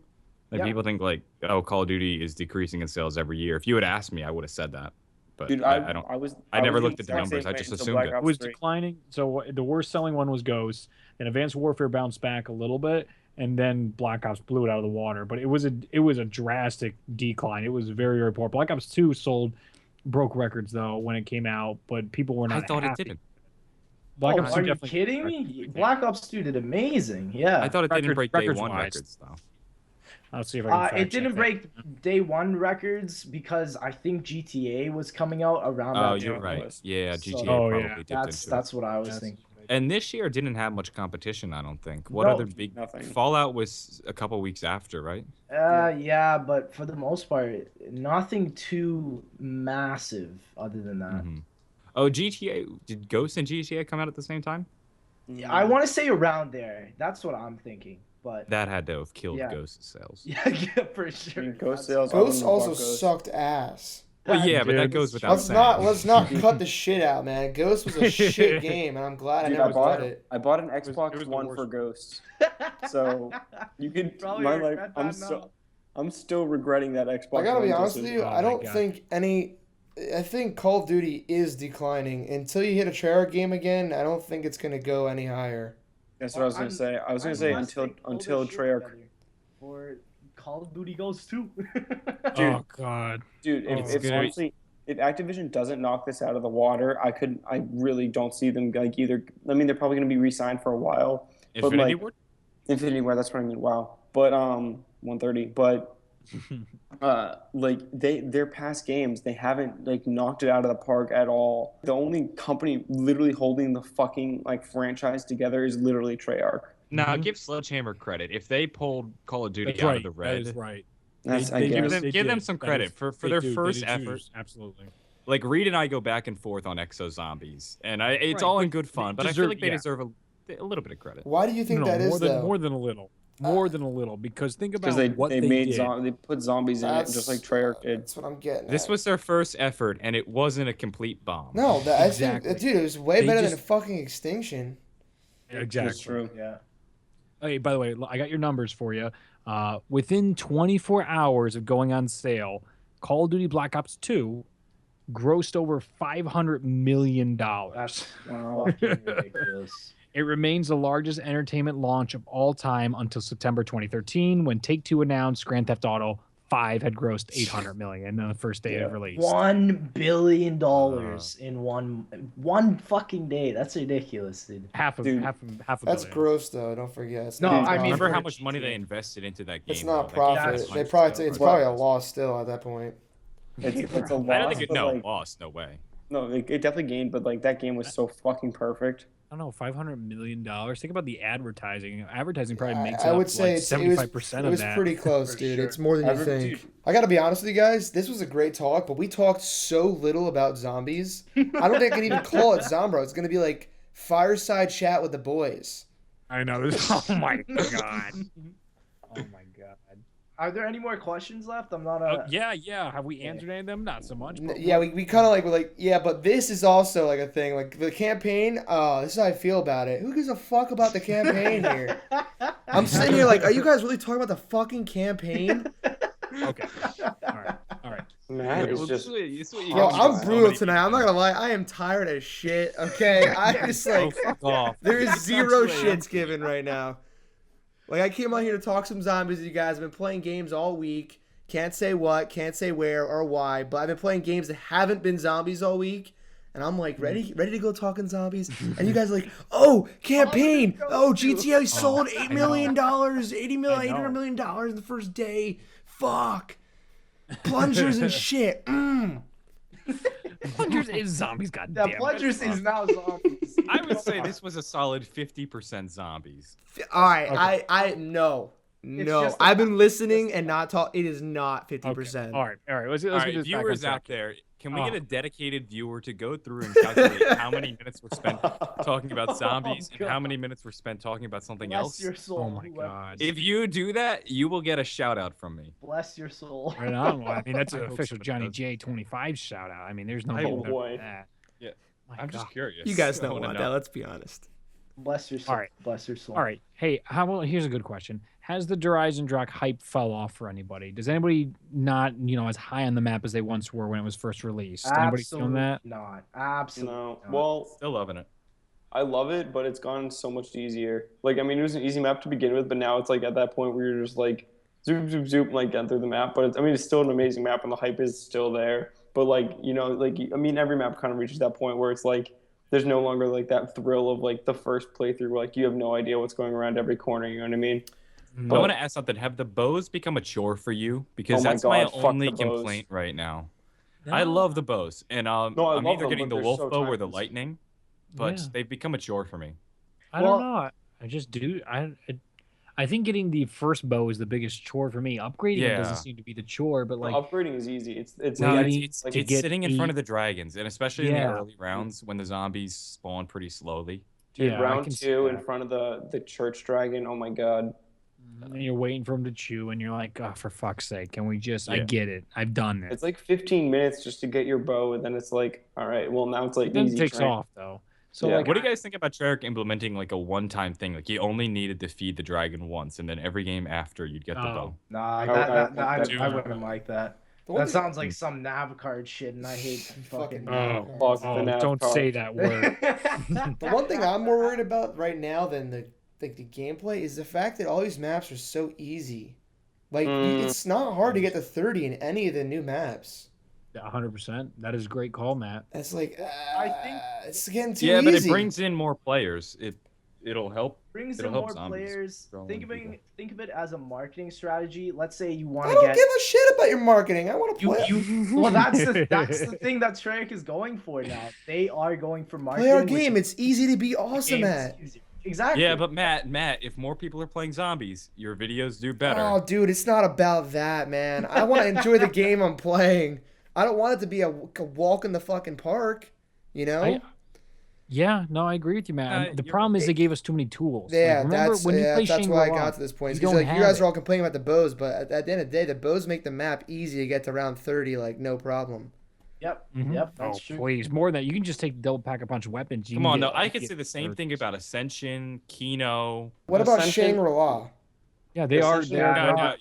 Like Yeah. people think like, oh, Call of Duty is decreasing in sales every year. If you had asked me, I would have said that. But Dude, I don't. I never was looked the at the exact numbers, same I way just until assumed Black it. It Ops was 3. declining. So the worst selling one was Ghost. Then Advanced Warfare bounced back a little bit, and then Black Ops blew it out of the water. But it was a drastic decline. It was very, very poor. Black Ops 2 broke records though when it came out, but people were not I thought happy. it didn't. Black Oh, Ops 2 are you definitely kidding me? Black Ops 2 did amazing. Yeah. I thought it didn't break day one records-wise. records though. I'll see if I can. fact It check didn't that. break day one records because I think GTA was coming out around Oh, that you're time. right. Yeah, So- GTA Oh, probably yeah. dipped That's into it. what I was That's- thinking. And this year didn't have much competition, I don't think. What No, other big nothing. Fallout was a couple weeks after, right? Yeah, but for the most part, nothing too massive other than that. Oh, GTA, did Ghost and GTA come out at the same time? I want to say around there. That's what I'm thinking. But That had to have killed Yeah. Ghost sales. yeah, for sure. I mean, Ghost sales. Ghost also sucked ass. Well, yeah, but that Dude, goes without Let's saying. not cut the shit out, man. Ghost was a shit game, and I'm glad Dude, I never bought it. I bought an was Xbox the One worst. for Ghosts. So you could Probably my regret life. that I'm still regretting that Xbox. I gotta One be honest with decision. you. Oh I my don't God. think any. I think Call of Duty is declining until you hit a Treyarch game again. I don't think it's gonna go any higher. That's what I was gonna say. I was gonna say until Treyarch. Or Call of Duty Ghosts 2. Oh God. Dude, It's if gonna be- honestly, if Activision doesn't knock this out of the water, I really don't see them like either. I mean, they're probably gonna be re-signed for a while. Infinity like, Ward? Infinity War, that's what I mean. Wow. But 130. But like their past games, they haven't like knocked it out of the park at all. The only company literally holding the fucking like franchise together is literally Treyarch. Now, give Sledgehammer credit. If they pulled Call of Duty That's out right. of the That red, is right. That's They I do- guess. they give them did. some That credit is- for they their do. They first did effort. choose. Absolutely. like Reed and I go back and forth on Exo Zombies, and it's Right, all in but good fun. they But I feel deserve- like they yeah. deserve a little bit of credit. Why do you think No, that is though? more than a little. More than a little, because think about Because what they they made did. they put zombies in it just like Treyarch did. That's what I'm getting. This at. was their first effort, and it wasn't a complete bomb. No, I think, Exactly. dude, it was way They better than just- fucking Extinction. Exactly. That's true. Yeah. Hey, by the way, I got your numbers for you. Within 24 hours of going on sale, Call of Duty Black Ops 2 grossed over $500 million. That's Wow. fucking ridiculous. It remains the largest entertainment launch of all time until September 2013, when Take-Two announced Grand Theft Auto 5 had grossed $800 million on the first day of release. $1 billion in one fucking day. That's ridiculous, dude. Half a That's billion. gross, though. Don't forget. It's No, not I mean, profit. Remember for how a much money GTA. they invested into that game? It's not though? That game profit. was They much probably still, it's right? probably a loss still at that point. It's a loss. I don't think it. but, No, like, lost. No way. no, it definitely gained, but like that game was so fucking perfect. I don't know, $500 million. Think about the advertising. Advertising probably makes I up would say like it was 75% it of was that. pretty close, For dude. sure. It's more than you think. I gotta be honest with you guys. This was a great talk, but we talked so little about zombies. I don't think I can even call it Zombroz. It's gonna be like Fireside Chat with the boys. I know. Oh my god. Oh my god. Are there any more questions left? I'm not Yeah. Have we answered any of them? Not so much. But Yeah, we kind of we're like, yeah, but this is also like a thing. Like the campaign, this is how I feel about it. Who gives a fuck about the campaign here? I'm sitting here like, are you guys really talking about the fucking campaign? Okay. All right. Matt is Well, just. this is what you Yo, get I'm with so brutal many tonight. I'm not people. gonna lie. I am tired as shit. Okay, I just like Fuck off. there is zero That's what I am. shits given right now. Like I came out here to talk some zombies with you guys. I've been playing games all week. Can't say what, can't say where or why, but I've been playing games that haven't been zombies all week. And I'm like ready to go talking zombies. And you guys are like, oh, campaign. Oh, GTA sold $8 million, $80 million, $800 million in the first day. Fuck. Plungers and shit. Plungers is zombies, Yeah, goddamn. Plungers is now zombies. I would say this was a solid 50% zombies. All right, I no. No, just a- I've been listening and not talk. It is not 50%. All right. Let's All get right, this back on viewers track. out there, can we Oh. get a dedicated viewer to go through and calculate how many minutes were spent talking about zombies and how many minutes were spent talking about something Bless else? your soul. Oh my whoever- god. If you do that, you will get a shout out from me. Bless your soul. Right on. Well, I mean, that's I an hope official somebody Johnny does. J25 shout out. I mean, there's no I hope hope- better boy. than that. Yeah. My I'm just God. curious. You guys I don't wanna want know. that. Let's be honest. Bless your soul. All right. Bless your soul. All right. Hey, here's a good question. Has the Horizon Drock hype fell off for anybody? Does anybody not, as high on the map as they once were when it was first released? Anybody feeling Absolutely that? not. Absolutely. No. not. Well, Still loving it. I love it, but it's gone so much easier. Like, I mean, it was an easy map to begin with, but now it's like at that point where you're just like zoop, zoop, zoop, like getting through the map. But it's still an amazing map, and the hype is still there. But like, every map kind of reaches that point where it's like there's no longer like that thrill of like the first playthrough where like you have no idea what's going around every corner. You know what I mean? I want to ask something. Have the bows become a chore for you? Because Oh my that's my God, fuck only the bows. complaint right now. I love the bows, and I I'm love either them, getting but the they're wolf so bow or the time-consuming. lightning. but they've become a chore for me. I don't know. I just do. I think getting the first bow is the biggest chore for me. Upgrading it doesn't seem to be the chore, but like upgrading is easy. It's sitting in front of the dragons, and especially in the early rounds when the zombies spawn pretty slowly. Dude, round 2 in front of the church dragon. Oh my god. And you're waiting for him to chew, and you're like, oh, for fuck's sake, can we just? I get it. I've done it. It's like 15 minutes just to get your bow, and then it's like, all right, well now it's like then easy. It takes off though. So like, what do you guys think about Treyarch implementing like a one-time thing? Like you only needed to feed the dragon once, and then every game after you'd get the bow. Nah, I wouldn't like that. That sounds like some nav card shit, and I hate fucking. Don't say that word. The one thing I'm more worried about right now than the gameplay is the fact that all these maps are so easy. Like it's not hard to get to 30 in any of the new maps. 100%. That is a great call, Matt. That's like I think it's getting too easy. Yeah, but it brings in more players. It'll help. Brings in more players. Think of it as a marketing strategy. Let's say you want to get. I don't give a shit about your marketing. I want to play. Well, that's the thing that Treyarch is going for now. They are going for marketing. Play our game. It's easy to be awesome at. Exactly. Yeah, but Matt, if more people are playing zombies, your videos do better. Oh, dude, it's not about that, man. I want to enjoy the game I'm playing. I don't want it to be a walk in the fucking park, you know? I agree with you, Matt. The problem is they gave us too many tools. Yeah, like, that's why I got to this point. Because you guys are all complaining about the bows, but at the end of the day, the bows make the map easy to get to round 30, like, no problem. Yep, that's true. Please, more than that. You can just take the double pack a bunch of weapons. Come on, I could say the same thing about Ascension, Kino. What about Shangri-La? Yeah, they are.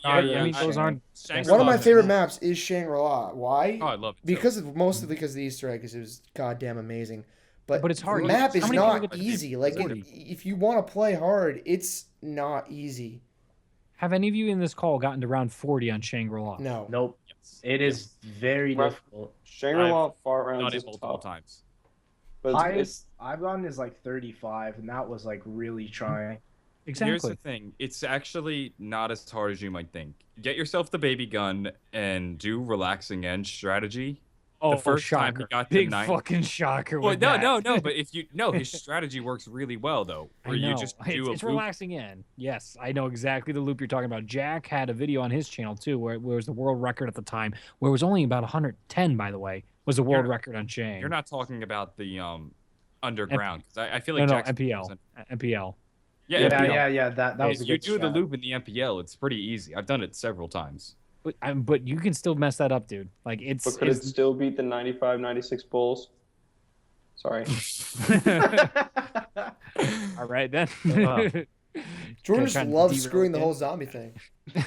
I mean, those aren't. One of my favorite maps is Shangri-La. Why? Oh, I love it. Mostly because of the Easter egg, because it was goddamn amazing. But it's hard. The map is not easy. Like, if you want to play hard, it's not easy. Have any of you in this call gotten to round 40 on Shangri-La? No. Nope. It is very difficult. Shangri-La far rounds is multiple times. But I've gotten is like 35, and that was like really trying. Exactly. Here's the thing. It's actually not as hard as you might think. Get yourself the baby gun and do relaxing end strategy. Oh, the first shocker. time he got Big to 9. Fucking shocker. Well, no. But if his strategy works really well though. Where you just do it's relaxing in. Yes, I know exactly the loop you're talking about. Jack had a video on his channel too, where it was the world record at the time, where it was only about 110, by the way, was the world record on Shang. You're not talking about the underground, because I feel like Jack's MPL. Yeah. That was a good do the loop in the MPL. It's pretty easy. I've done it several times. But you can still mess that up, dude. Like But could it still beat the 95, 96 Bulls? Sorry. All right then. Jordan just loves screwing the whole zombie thing.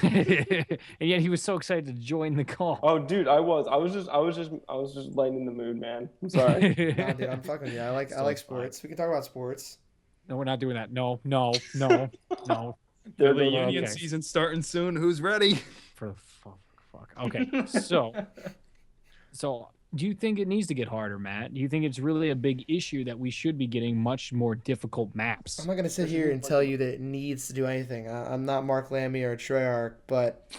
And yet he was so excited to join the call. Oh, dude, I was just lightening the mood, man. I'm sorry. Nah, dude, I'm fucking with you. I like sports. We can talk about sports. No, we're not doing that. No. The reunion season's starting soon. Who's ready? For the fuck. Okay, so do you think it needs to get harder, Matt? Do you think it's really a big issue that we should be getting much more difficult maps? I'm not going to sit here and tell you that it needs to do anything. I'm not Mark Lamy or Treyarch, but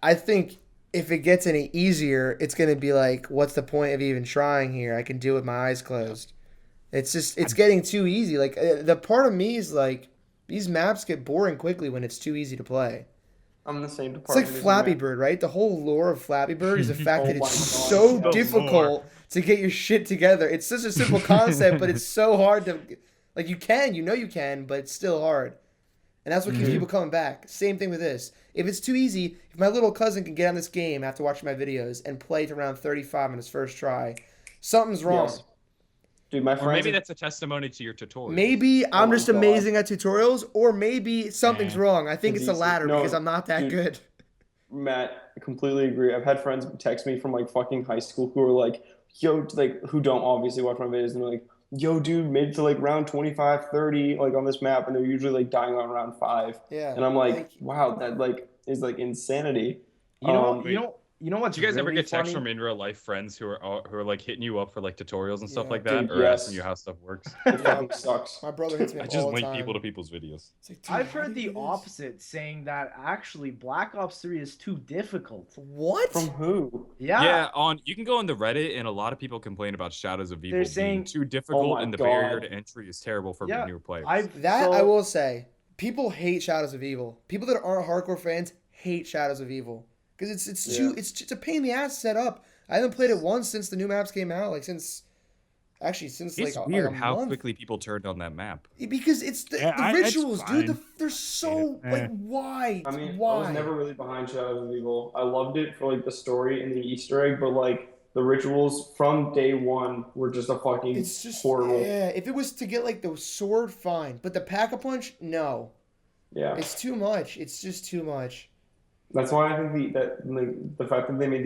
I think if it gets any easier, it's going to be like, what's the point of even trying here? I can do it with my eyes closed. It's getting too easy. Like, the part of me is like, these maps get boring quickly when it's too easy to play. I'm in the same department. It's like Flappy Bird, right? The whole lore of Flappy Bird is the fact that it's so difficult to get your shit together. It's such a simple concept, but it's so hard to... Like, you can, but it's still hard. And that's what keeps people coming back. Same thing with this. If it's too easy, if my little cousin can get on this game after watching my videos and play to around 35 on his first try, something's wrong. Yes. Dude, my friends... Or maybe that's a testimony to your tutorial. Maybe I'm just amazing at tutorials, or maybe something's wrong. I think it's the latter because I'm not that good. Matt, I completely agree. I've had friends text me from like fucking high school who are like, yo, like, who don't obviously watch my videos, and they're like, yo, dude, made it to like round 25, 30, like on this map, and they're usually like dying on round 5. Yeah. And I'm like, wow, that like is like insanity. You know you know what's Do you guys ever really get texts funny? from in real life friends who are like hitting you up for like tutorials and stuff like Dude, that, or yes. asking you how stuff works? It fucking sucks. My brother hits me I up just all the link time. people to people's videos. It's like, dude, I've how heard do you the do this? opposite, saying that actually Black Ops 3 is too difficult. What? From who? Yeah. You can go on the Reddit, and a lot of people complain about Shadows of Evil They're being saying- too difficult, my and the barrier God. to entry is terrible for Yeah, new players. I will say, people hate Shadows of Evil. People that aren't hardcore fans hate Shadows of Evil because it's a pain in the ass to set up. I haven't played it once since the new maps came out. Like since It's like weird a how month. quickly people turned on that map. Because it's the it's rituals, dude. fine. They're so like why? I mean, why? I was never really behind Shadows of Evil. I loved it for like the story and the Easter egg, but like the rituals from day one were just a fucking It's just horrible. Yeah, if it was to get like the sword, fine. But the pack-a-punch, no. Yeah, It's too much. It's just too much. that's why I think the fact that they made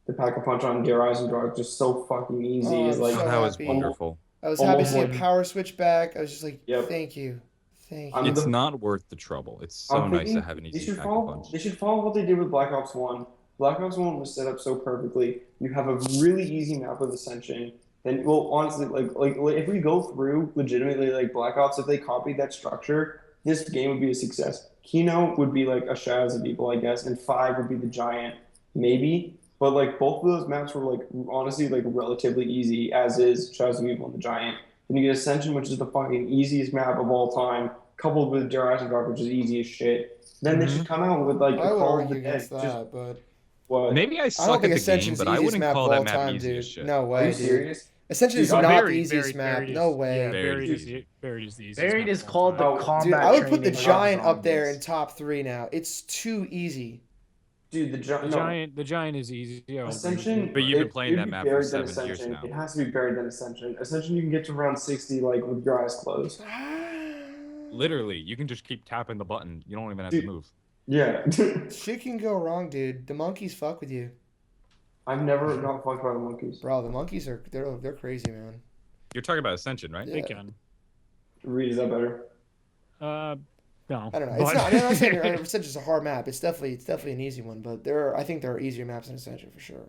the pack-a-punch on Dear Eyes and Drive just so fucking easy Oh, is I'm like so that was happy. wonderful. I was happy to Almost see a like- power switch back. I was just like, Yep. thank you. Thank I'm you. It's the- not worth the trouble. It's so I'm nice to thinking have an they easy should pack follow. punch. They should follow what they did with Black Ops 1. Black Ops 1 was set up so perfectly. You have a really easy map with Ascension. Then, well, honestly, like if we go through legitimately like Black Ops, if they copied that structure, this game would be a success. Kino would be like a Shadows of Evil, I guess, and 5 would be the Giant, maybe. But like both of those maps were like honestly like relatively easy, as is Shadows of Evil and the Giant. Then you get Ascension, which is the fucking easiest map of all time, coupled with Dear Eyes and Dark, which is easy as shit. Then they should come out with like I a would Call of argue the Dead. against that, but What? Maybe I I don't suck think at the game, Ascension's but the I easiest wouldn't map call of that all map time, easy as dude. shit. No Are way, you dude. serious? Ascension is Dude, not the easiest map. No way. Buried is- Buried is the easiest. Buried map is of all called the time. Oh, combat. Dude, I would put the training Giant of up there zombies. in top 3 now. It's too easy. Dude, The giant is easy. Yeah, Ascension, But you've been it- playing it'd that be map for buried than 7 years Ascension. now. It has to be buried than Ascension. Ascension, you can get to round 60 like with your eyes closed. Literally, you can just keep tapping the button. You don't even have Dude. to move. Yeah. Shit can go wrong, dude. The monkeys fuck with you, I've never not fucked by the monkeys. bro. The monkeys they're crazy, man. You're talking about Ascension, right? Yeah. They can. Reed, is that better? No. I don't know. It's not. I'm not saying Ascension's a hard map. It's definitely an easy one. But I think there are easier maps than Ascension for sure.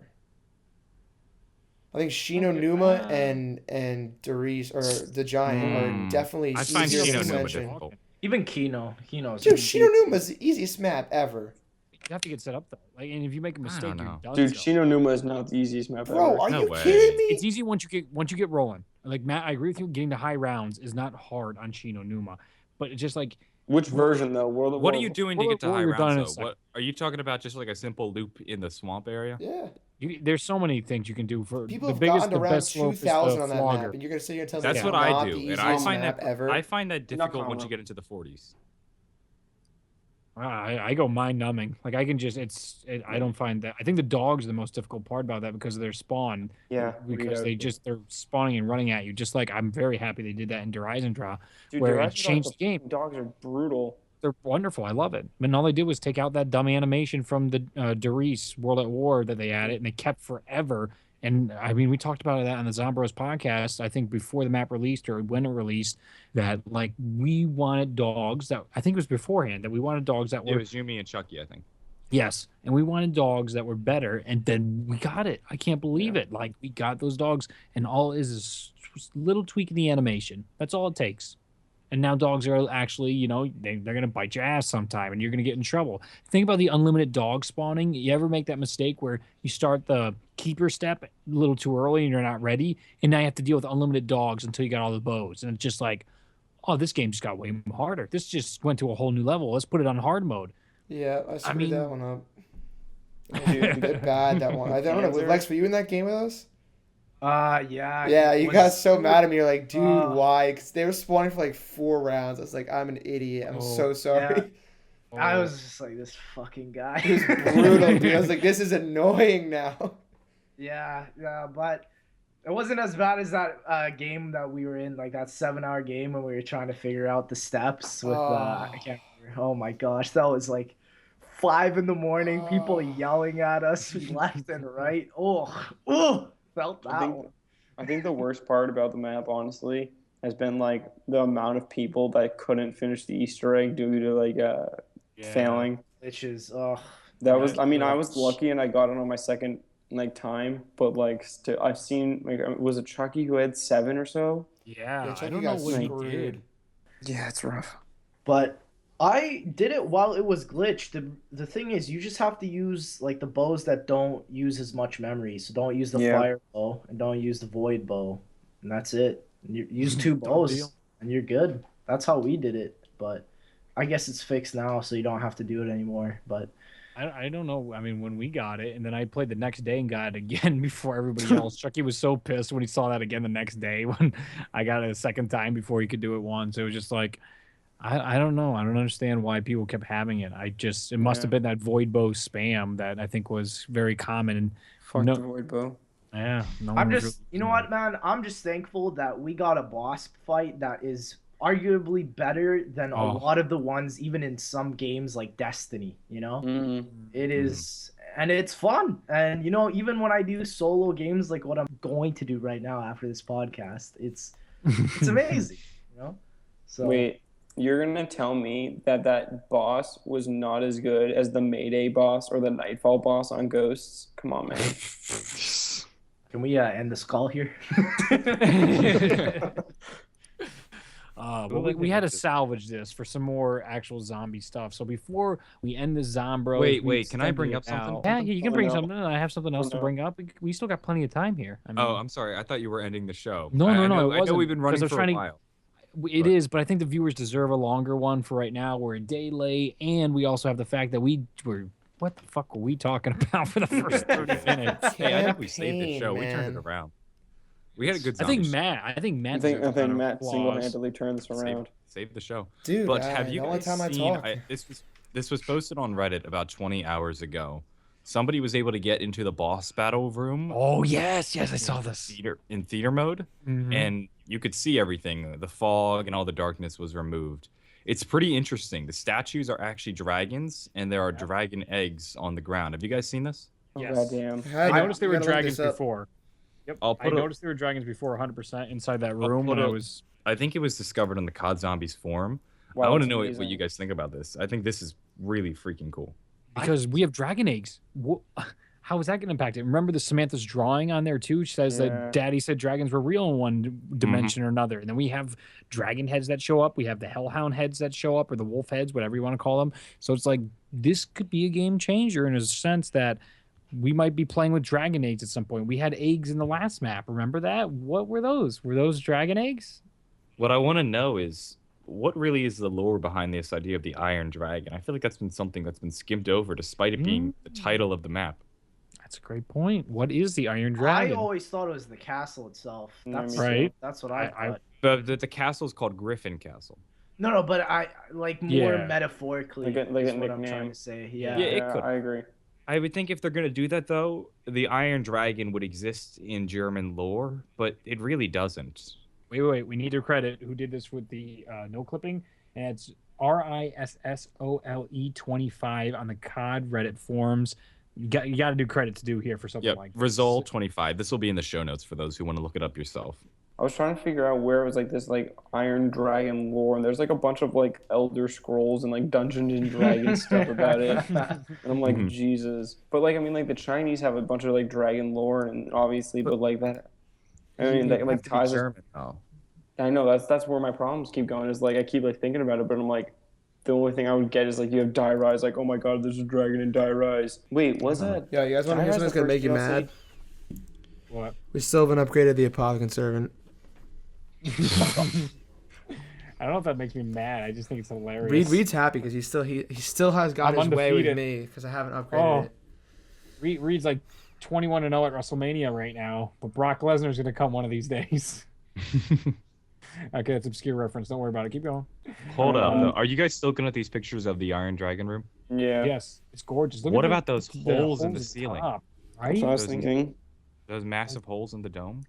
I think Shino Numa and Doris or the Giant are definitely I find easier than Shino Numa Ascension. difficult. Even Kino's Dude, Shino Numa is the easiest map ever. You have to get set up though. Like, and if you make a mistake, don't you're know. done. Dude, so. Shino Numa is not the easiest map Bro, ever. are No you way. kidding me? It's easy once you get rolling. Like Matt, I agree with you. Getting to high rounds is not hard on Shino Numa, but it's just like Which version though? What are you doing to get to high you're done in a rounds, though? second. What are you talking about? Just like a simple loop in the swamp area? Yeah. there's so many things you can do for People the have biggest, gotten to the round best slope is the 2,000 on that map, flogger. and you're gonna sit here and tell me That's it's what not I the do, and easiest I find map that ever. I find that difficult once common. you get into the 40s. I go mind numbing. Like I can just I don't find that. I think the dogs are the most difficult part about that because of their spawn. Yeah. Because they're spawning and running at you. Just like I'm very happy they did that in Horizon Draw, Dude, where the it rest of changed the game. Dogs are brutal. They're wonderful. I love it. And all they did was take out that dumb animation from the Doris World at War that they added, and they kept forever. And I mean, we talked about that on the Zombroz podcast, I think before the map released or when it released, that like we wanted dogs that I think it was beforehand that we wanted dogs that It were was Yumi and Chucky, I think. yes, and we wanted dogs that were better, and then we got it. I can't believe it. Like we got those dogs, and all it is a little tweak in the animation. That's all it takes. And now dogs are actually, you know, they're going to bite your ass sometime and you're going to get in trouble. Think about the unlimited dog spawning. You ever make that mistake where you start the keeper step a little too early and you're not ready? And now you have to deal with unlimited dogs until you got all the bows. And it's just like, oh, this game just got way harder. This just went to a whole new level. Let's put it on hard mode. Yeah, I screwed mean- that one up. Dude, bad that one. I don't know. Lex, were you in that game with us? Yeah. Yeah, it you was- got so mad at me. You're like, dude, Uh, why? Because they were spawning for like 4 rounds. I was like, I'm an idiot. I'm so sorry. I was just like, this fucking guy. It was brutal, dude. I was like, this is annoying now. Yeah, but it wasn't as bad as that game that we were in, like that 7-hour game when we were trying to figure out the steps with I can't remember. Oh my gosh, that was like 5 a.m, people yelling at us left and right. Oh, felt that one. I think the worst part about the map, honestly, has been like the amount of people that couldn't finish the Easter egg due to like failing. Which is That was, I mean, I was lucky and I got it on my second like time, but like I've seen like was it Chucky who had 7 or so? Yeah, Chucky I don't got know what he screwed. did. Yeah, it's rough. But I did it while it was glitched. The thing is, you just have to use like the bows that don't use as much memory. So don't use the fire bow and don't use the void bow, and that's it. And you use 2 bows and you're good. That's how we did it. But I guess it's fixed now, so you don't have to do it anymore. But I don't know. I mean, when we got it, and then I played the next day and got it again before everybody else. Chucky was so pissed when he saw that again the next day when I got it a second time before he could do it once. It was just like, I don't know. I don't understand why people kept having it. It must have been that void bow spam that I think was very common. And Fuck the void bow. Yeah. I'm just, really, you know what, man? I'm just thankful that we got a boss fight that is arguably better than a lot of the ones even in some games like Destiny, you know? It is, and it's fun. And you know, even when I do solo games like what I'm going to do right now after this podcast, it's amazing, you know? So wait, you're gonna tell me that boss was not as good as the Mayday boss or the Nightfall boss on Ghosts? Come on, man. Can we end this call here? But we had to salvage this for some more actual zombie stuff. So before we end the Zombroz, wait, can I bring up something? Yeah, you can bring something. I have something else to bring up. We still got plenty of time here. I mean, I'm sorry. I thought you were ending the show. No, I it wasn't. I know we've been running for a while. It is, but I think the viewers deserve a longer one for right now. We're a day late, and we also have the fact that what the fuck were we talking about for the first 30 minutes? Hey, I think we saved the show. We turned it around. We had a good. I think Matt single-handedly turned this around. Saved the show, dude. But have you guys seen? This was posted on Reddit about 20 hours ago. Somebody was able to get into the boss battle room. Oh yes, I saw this in theater mode, and you could see everything. The fog and all the darkness was removed. It's pretty interesting. The statues are actually dragons, and there are dragon eggs on the ground. Have you guys seen this? Yes. Goddamn. I noticed there were dragons before. Yep. I noticed there were dragons before 100% inside that room when I think it was discovered on the COD Zombies forum. Wow, I want to know what you guys think about this. I think this is really freaking cool. Because we have dragon eggs. How is that going to impact it? Remember the Samantha's drawing on there too? She says that Daddy said dragons were real in one dimension or another. And then we have dragon heads that show up. We have the hellhound heads that show up, or the wolf heads, whatever you want to call them. So it's like this could be a game changer in a sense that we might be playing with dragon eggs at some point. We had eggs in the last map. Remember that? What were those? Were those dragon eggs? What I want to know is what really is the lore behind this idea of the Iron Dragon? I feel like that's been something that's been skimmed over despite it being the title of the map. That's a great point. What is the Iron Dragon? I always thought it was the castle itself. That's right. That's what I thought. But the castle is called Griffin Castle. No, but I like more metaphorically. Like is what I'm trying to say. Yeah, it could. I agree. I would think if they're going to do that, though, the Iron Dragon would exist in German lore, but it really doesn't. Wait. We need to credit who did this with the no clipping. And it's RISSOLE25 on the COD Reddit forums. You got to do credit to do here for something like this. Rizol25. This will be in the show notes for those who want to look it up yourself. I was trying to figure out where it was like this like Iron Dragon lore, and there's like a bunch of like Elder Scrolls and like Dungeons and Dragons stuff about it. And I'm like, Jesus. But like, I mean, like the Chinese have a bunch of like dragon lore, and obviously, but like that. I mean, that like ties. German, though. I know that's where my problems keep going. Is like I keep like thinking about it, but I'm like, the only thing I would get is like you have Die Rise. Like, oh my God, there's a dragon in Die Rise. Wait, was that? Yeah, you guys want to hear something that's gonna make you mad? What? We still haven't upgraded the Apothicon Servant. I don't know if that makes me mad. I just think it's hilarious. Reed's happy because he still has got his way with me because I haven't upgraded it. Reed's like 21-0 at WrestleMania right now, but Brock Lesnar's gonna come one of these days. Okay, that's obscure reference. Don't worry about it. Keep going. Hold up. Are you guys still looking at these pictures of the Iron Dragon room? Yeah. Yes, it's gorgeous. What about those holes in the ceiling? Top, right? That's what I was thinking. Those massive holes in the dome.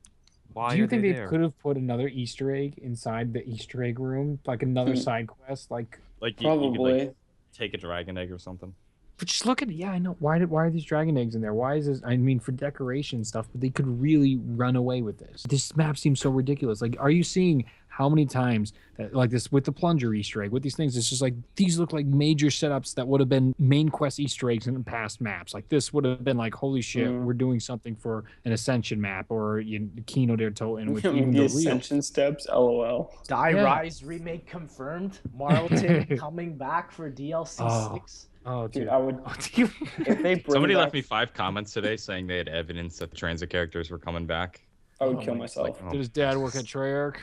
Why Do you think they there? could have put another Easter egg inside the Easter egg room, like another side quest, like you probably could, like, take a dragon egg or something? But just look at it. Yeah, I know. Why are these dragon eggs in there? Why is this? I mean, for decoration stuff, but they could really run away with this. This map seems so ridiculous. Like, are you seeing how many times that like this with the plunger Easter egg, with these things, it's just like these look like major setups that would have been main quest Easter eggs in past maps. Like this would have been like, holy shit, we're doing something for an Ascension map or Kino der Toten with even the the Ascension steps. LOL. Rise remake confirmed. Marlton coming back for DLC 6. Oh, dude, I would. If they bring Somebody back, left me 5 comments today saying they had evidence that the transit characters were coming back. I would kill myself. Did his dad work at Treyarch?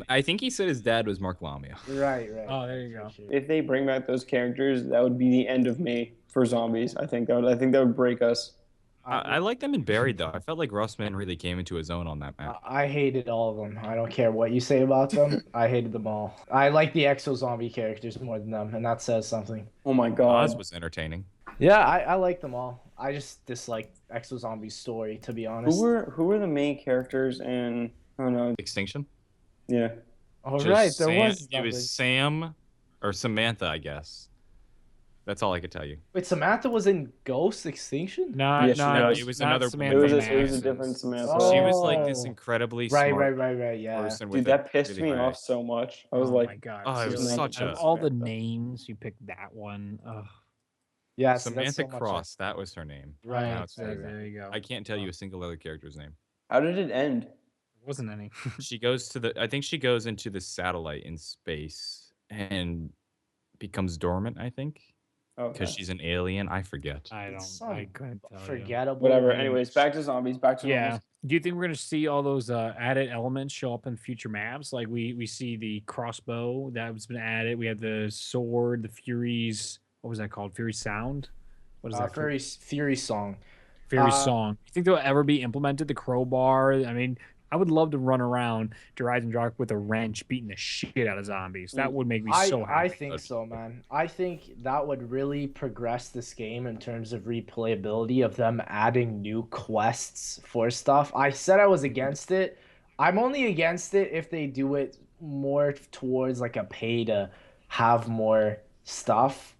I think he said his dad was Mark Lamia. Right. Oh, there you go. If they bring back those characters, that would be the end of me for zombies. I think that would break us. I like them in Buried though. I felt like Rossman really came into his own on that map. I hated all of them. I don't care what you say about them. I hated them all. I like the Exo Zombie characters more than them, and that says something. Oh my god. Oz was entertaining. Yeah, I like them all. I just dislike Exo Zombie's story, to be honest. Who were the main characters in? Oh no. Extinction? Yeah. All right, It was Sam or Samantha, I guess. That's all I could tell you. Wait, Samantha was in Ghost Extinction? No, it was another. It was a different Samantha. She was like this incredibly smart yeah. person. Dude, that pissed me off so much. I was like, my God. oh, it was such a. Of all the names, you picked that one. Ugh. Yeah, Samantha Cross, that was her name. Right. There you go. I can't tell you a single other character's name. how did it end? There wasn't any. She goes to I think she goes into the satellite in space and becomes dormant, I think. Because she's an alien. I forget. I couldn't tell you. Forgettable. Whatever. Anyways, back to zombies. Yeah. Do you think we're gonna see all those added elements show up in future maps? Like we see the crossbow that's been added. We have the sword, the Fury's. What was that called? Fury Sound. What is that? Fury Song. Fury Song. You think they'll ever be implemented? The crowbar. I mean, I would love to run around to Rise and Dark with a wrench beating the shit out of zombies. That would make me so happy. I think so, man. I think that would really progress this game in terms of replayability of them adding new quests for stuff. I said I was against it. I'm only against it if they do it more towards like a pay to have more stuff.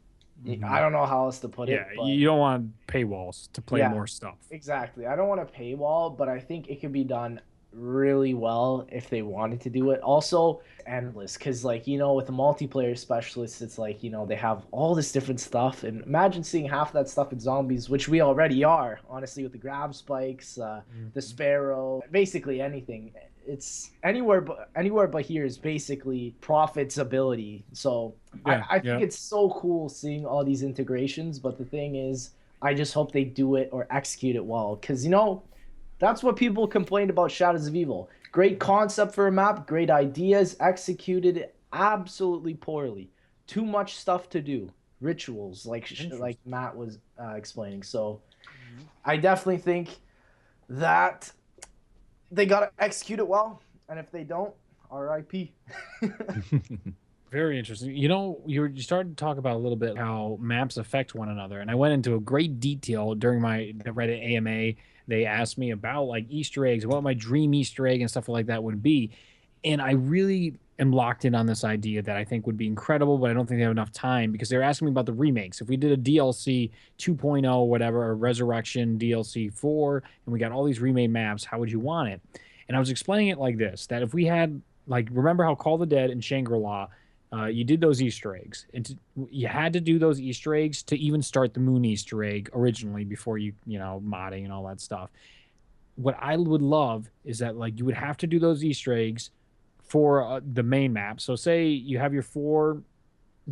I don't know how else to put it. Yeah, you don't want paywalls to play more stuff. Exactly. I don't want a paywall, but I think it could be done really well if they wanted to do it. Also endless, because like, you know, with the multiplayer specialists, it's like, you know, they have all this different stuff, and imagine seeing half that stuff in zombies, which we already are, honestly, with the grab spikes, the sparrow, basically anything. It's anywhere but here is basically Prophet's ability. So I think it's so cool seeing all these integrations, but the thing is, I just hope they do it or execute it well, because, you know, that's what people complained about Shadows of Evil. Great concept for a map, great ideas, executed absolutely poorly. Too much stuff to do. Rituals, like Matt was explaining. So I definitely think that they got to execute it well. And if they don't, RIP. Very interesting. You know, you started to talk about a little bit how maps affect one another. And I went into a great detail during the Reddit AMA. They asked me about like Easter eggs, what my dream Easter egg and stuff like that would be. And I really am locked in on this idea that I think would be incredible, but I don't think they have enough time, because they're asking me about the remakes. If we did a DLC 2.0, whatever, or Resurrection DLC 4, and we got all these remade maps, how would you want it? And I was explaining it like this, that if we had, like, remember how Call of the Dead and Shangri-La, you did those Easter eggs, and you had to do those Easter eggs to even start the Moon Easter egg originally before you know, modding and all that stuff. What I would love is that, like, you would have to do those Easter eggs for the main map. So say you have your 4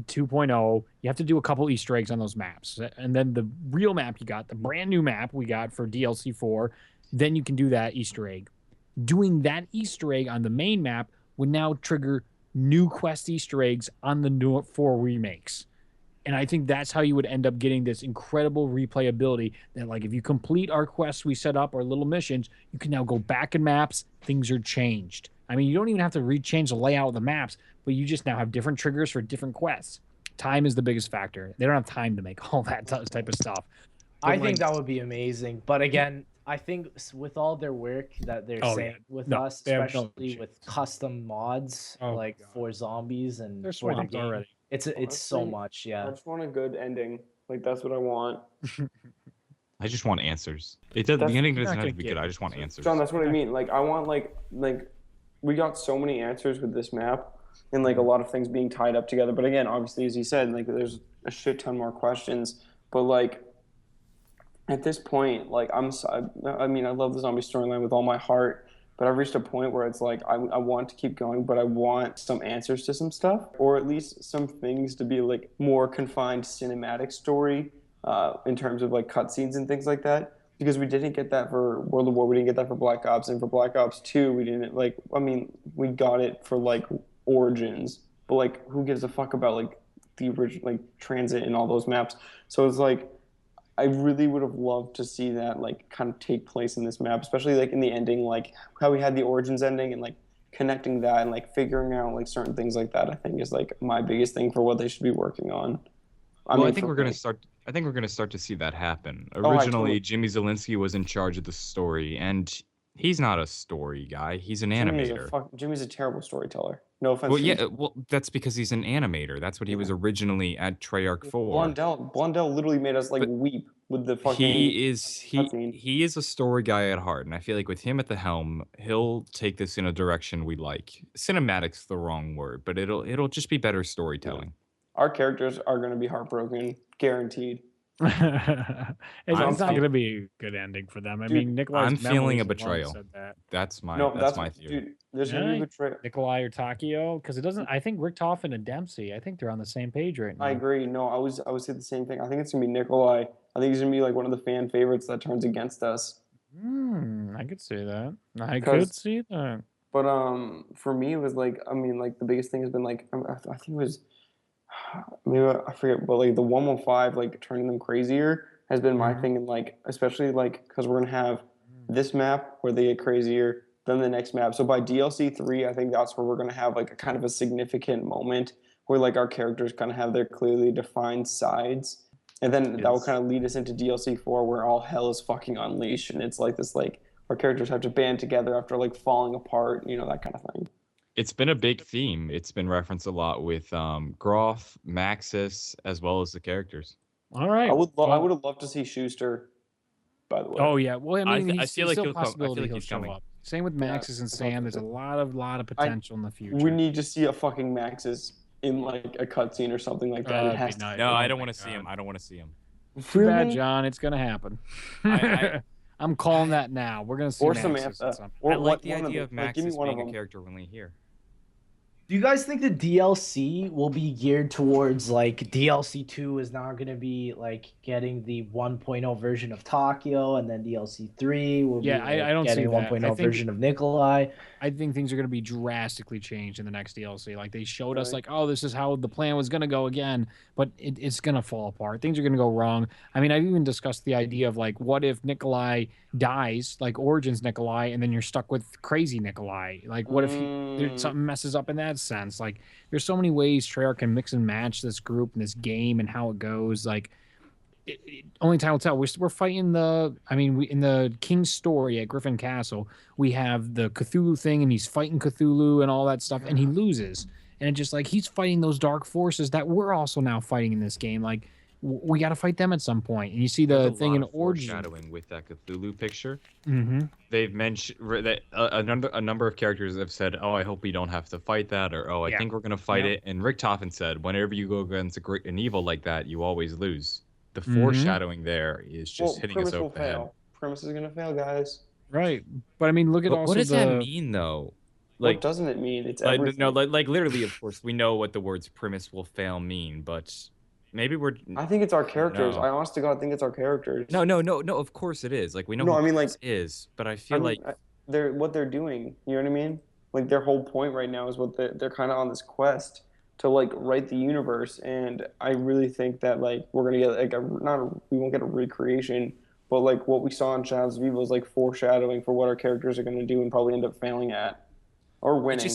2.0, you have to do a couple Easter eggs on those maps. And then the real map you got, the brand new map we got for DLC 4, then you can do that Easter egg. Doing that Easter egg on the main map would now trigger new quest Easter eggs on the new 4 remakes. And I think that's how you would end up getting this incredible replayability that, like, if you complete our quests we set up, our little missions, you can now go back in maps, things are changed. I mean, you don't even have to rechange the layout of the maps, but you just now have different triggers for different quests. Time is the biggest factor. They don't have time to make all that type of stuff. But I think that would be amazing. But again, I think with all their work that they're saying with us, especially with custom mods for zombies and they're for the swamped game, already. It's so much. Yeah, I just want a good ending. Like, that's what I want. I just want answers. The beginning doesn't have to be good. I just want answers. John, that's what I mean. Like, I want like we got so many answers with this map, and like a lot of things being tied up together. But again, obviously, as you said, like there's a shit ton more questions. But like at this point, like I mean, I love the zombie storyline with all my heart. But I've reached a point where it's like I want to keep going, but I want some answers to some stuff, or at least some things to be like more confined cinematic story in terms of like cutscenes and things like that. Because we didn't get that for World of War, we didn't get that for Black Ops, and for Black Ops 2, we didn't like. I mean, we got it for like Origins, but like, who gives a fuck about like the original like Transit and all those maps? So it's like, I really would have loved to see that like kind of take place in this map, especially like in the ending, like how we had the Origins ending and like connecting that and like figuring out like certain things like that. I think is like my biggest thing for what they should be working on. I think we're gonna start. I think we're gonna start to see that happen. Originally, Jimmy Zielinski was in charge of the story, and he's not a story guy. He's an animator. Jimmy's a terrible storyteller. No offense. Well, yeah. Well, that's because he's an animator. That's what he was originally at Treyarch for. Blondell literally made us like weep with the fucking. He is a story guy at heart, and I feel like with him at the helm, he'll take this in a direction we like. Cinematic's the wrong word, but it'll just be better storytelling. Yeah. Our characters are going to be heartbroken, guaranteed. It's not going to be a good ending for them. I mean, Nikolai's I'm feeling a betrayal. Said that. That's my theory. Dude, there's going to be betrayal. Nikolai or Takio, because it doesn't. I think Richtofen and Dempsey. I think they're on the same page right now. I agree. No, I would say the same thing. I think it's going to be Nikolai. I think he's going to be like one of the fan favorites that turns against us. I could see that. I could see that. But for me, it was like, I mean, like the biggest thing has been like, I think it was. Maybe I forget, but like the 115, like turning them crazier has been my thing, and like especially like because we're gonna have this map where they get crazier, then the next map. So by DLC 3, I think that's where we're gonna have like a kind of a significant moment where like our characters kind of have their clearly defined sides, and then that will kind of lead us into DLC 4 where all hell is fucking unleashed, and it's like this like our characters have to band together after like falling apart, you know, that kind of thing. It's been a big theme. It's been referenced a lot with Groth, Maxis, as well as the characters. All right. I would have loved to see Schuster, by the way. Oh yeah. Well, I mean, I feel like he'll show up. Same with Maxis and Sam. There's a lot of potential in the future. We need to see a fucking Maxis in like a cutscene or something like that. It has to. No, I don't want to see him. I don't want to see him. Too bad, John. It's gonna happen. I'm calling that now. We're gonna see or Maxis Samantha. I like the idea of Maxis being a character only here. Do you guys think the DLC will be geared towards like DLC 2 is now going to be like getting the 1.0 version of Takio, and then DLC 3 will be I don't getting see a 1.0 version of Nikolai? I think things are going to be drastically changed in the next DLC. Like they showed us like, oh, this is how the plan was going to go again, but it's going to fall apart. Things are going to go wrong. I mean, I've even discussed the idea of like, what if Nikolai dies, like Origins Nikolai, and then you're stuck with crazy Nikolai? Like, what if something messes up in that sense? Like, there's so many ways Treyarch can mix and match this group and this game and how it goes. Like, only time will tell. We're fighting in the King's story at Griffin Castle, we have the Cthulhu thing, and he's fighting Cthulhu and all that stuff, and he loses. And it's just like he's fighting those dark forces that we're also now fighting in this game. Like, we got to fight them at some point. And you see the thing in Origins. Foreshadowing with that Cthulhu picture. Mm-hmm. They've mentioned that a number of characters have said, "Oh, I hope we don't have to fight that," or "Oh, I think we're gonna fight it." And Richtofen said, "Whenever you go against an evil like that, you always lose." The foreshadowing there is just hitting us over the head. Premise is gonna fail, guys. Right, but I mean, look at also what does that mean, though? Like, what doesn't it mean? It's everything. No, like literally, of course, we know what the words "premise will fail" mean, but maybe we're. I think it's our characters. I honest to God think it's our characters. No. Of course it is. Like we know. No, I mean like is, but I feel like what they're doing. You know what I mean? Like their whole point right now is what they're kind of on this quest to like write the universe, and I really think that like we're gonna get like we won't get a recreation, but like what we saw in Shadows of Evil is like foreshadowing for what our characters are gonna do and probably end up failing at or winning.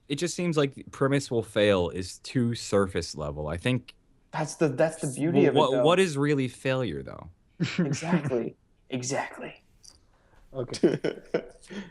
It just seems like premise will fail is too surface level. I think that's the beauty of it. Though. What is really failure though? Exactly. Okay.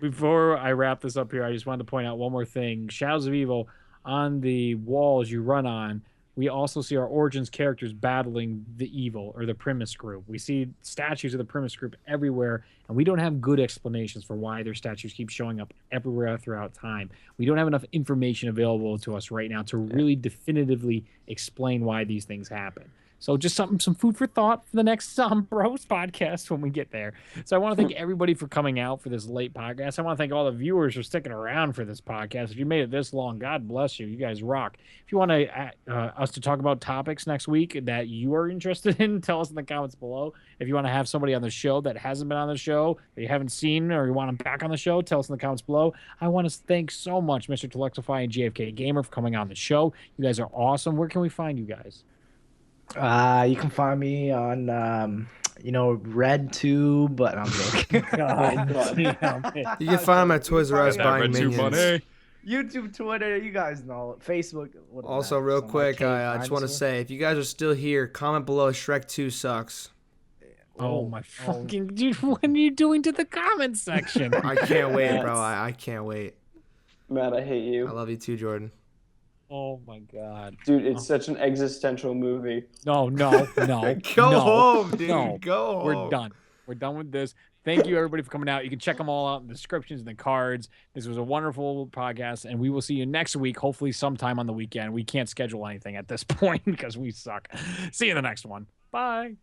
Before I wrap this up here, I just wanted to point out one more thing. Shadows of Evil, on the walls you run on, we also see our Origins characters battling the evil or the Primus group. We see statues of the Primus group everywhere, and we don't have good explanations for why their statues keep showing up everywhere throughout time. We don't have enough information available to us right now to really definitively explain why these things happen. So just some food for thought for the next Zombroz podcast when we get there. So I want to thank everybody for coming out for this late podcast. I want to thank all the viewers for sticking around for this podcast. If you made it this long, God bless you. You guys rock. If you want us to talk about topics next week that you are interested in, tell us in the comments below. If you want to have somebody on the show that hasn't been on the show, that you haven't seen, or you want them back on the show, tell us in the comments below. I want to thank so much MrTlexify and JFKGamer for coming on the show. You guys are awesome. Where can we find you guys? You can find me on, RedTube, but I'm joking. You can find him at Toys R Us buying RedTube minions. money. YouTube, Twitter, you guys know. Facebook. Also, real quick, I just want to say, if you guys are still here, comment below. Shrek 2 sucks. Oh my fucking dude! What are you doing to the comment section? I can't wait, bro. I can't wait. Matt, I hate you. I love you too, Jordan. Oh my god, dude! It's such an existential movie. No. Go home, dude. No. Go home. We're done. We're done with this. Thank you, everybody, for coming out. You can check them all out in the descriptions and the cards. This was a wonderful podcast, and we will see you next week, hopefully sometime on the weekend. We can't schedule anything at this point because we suck. See you in the next one. Bye.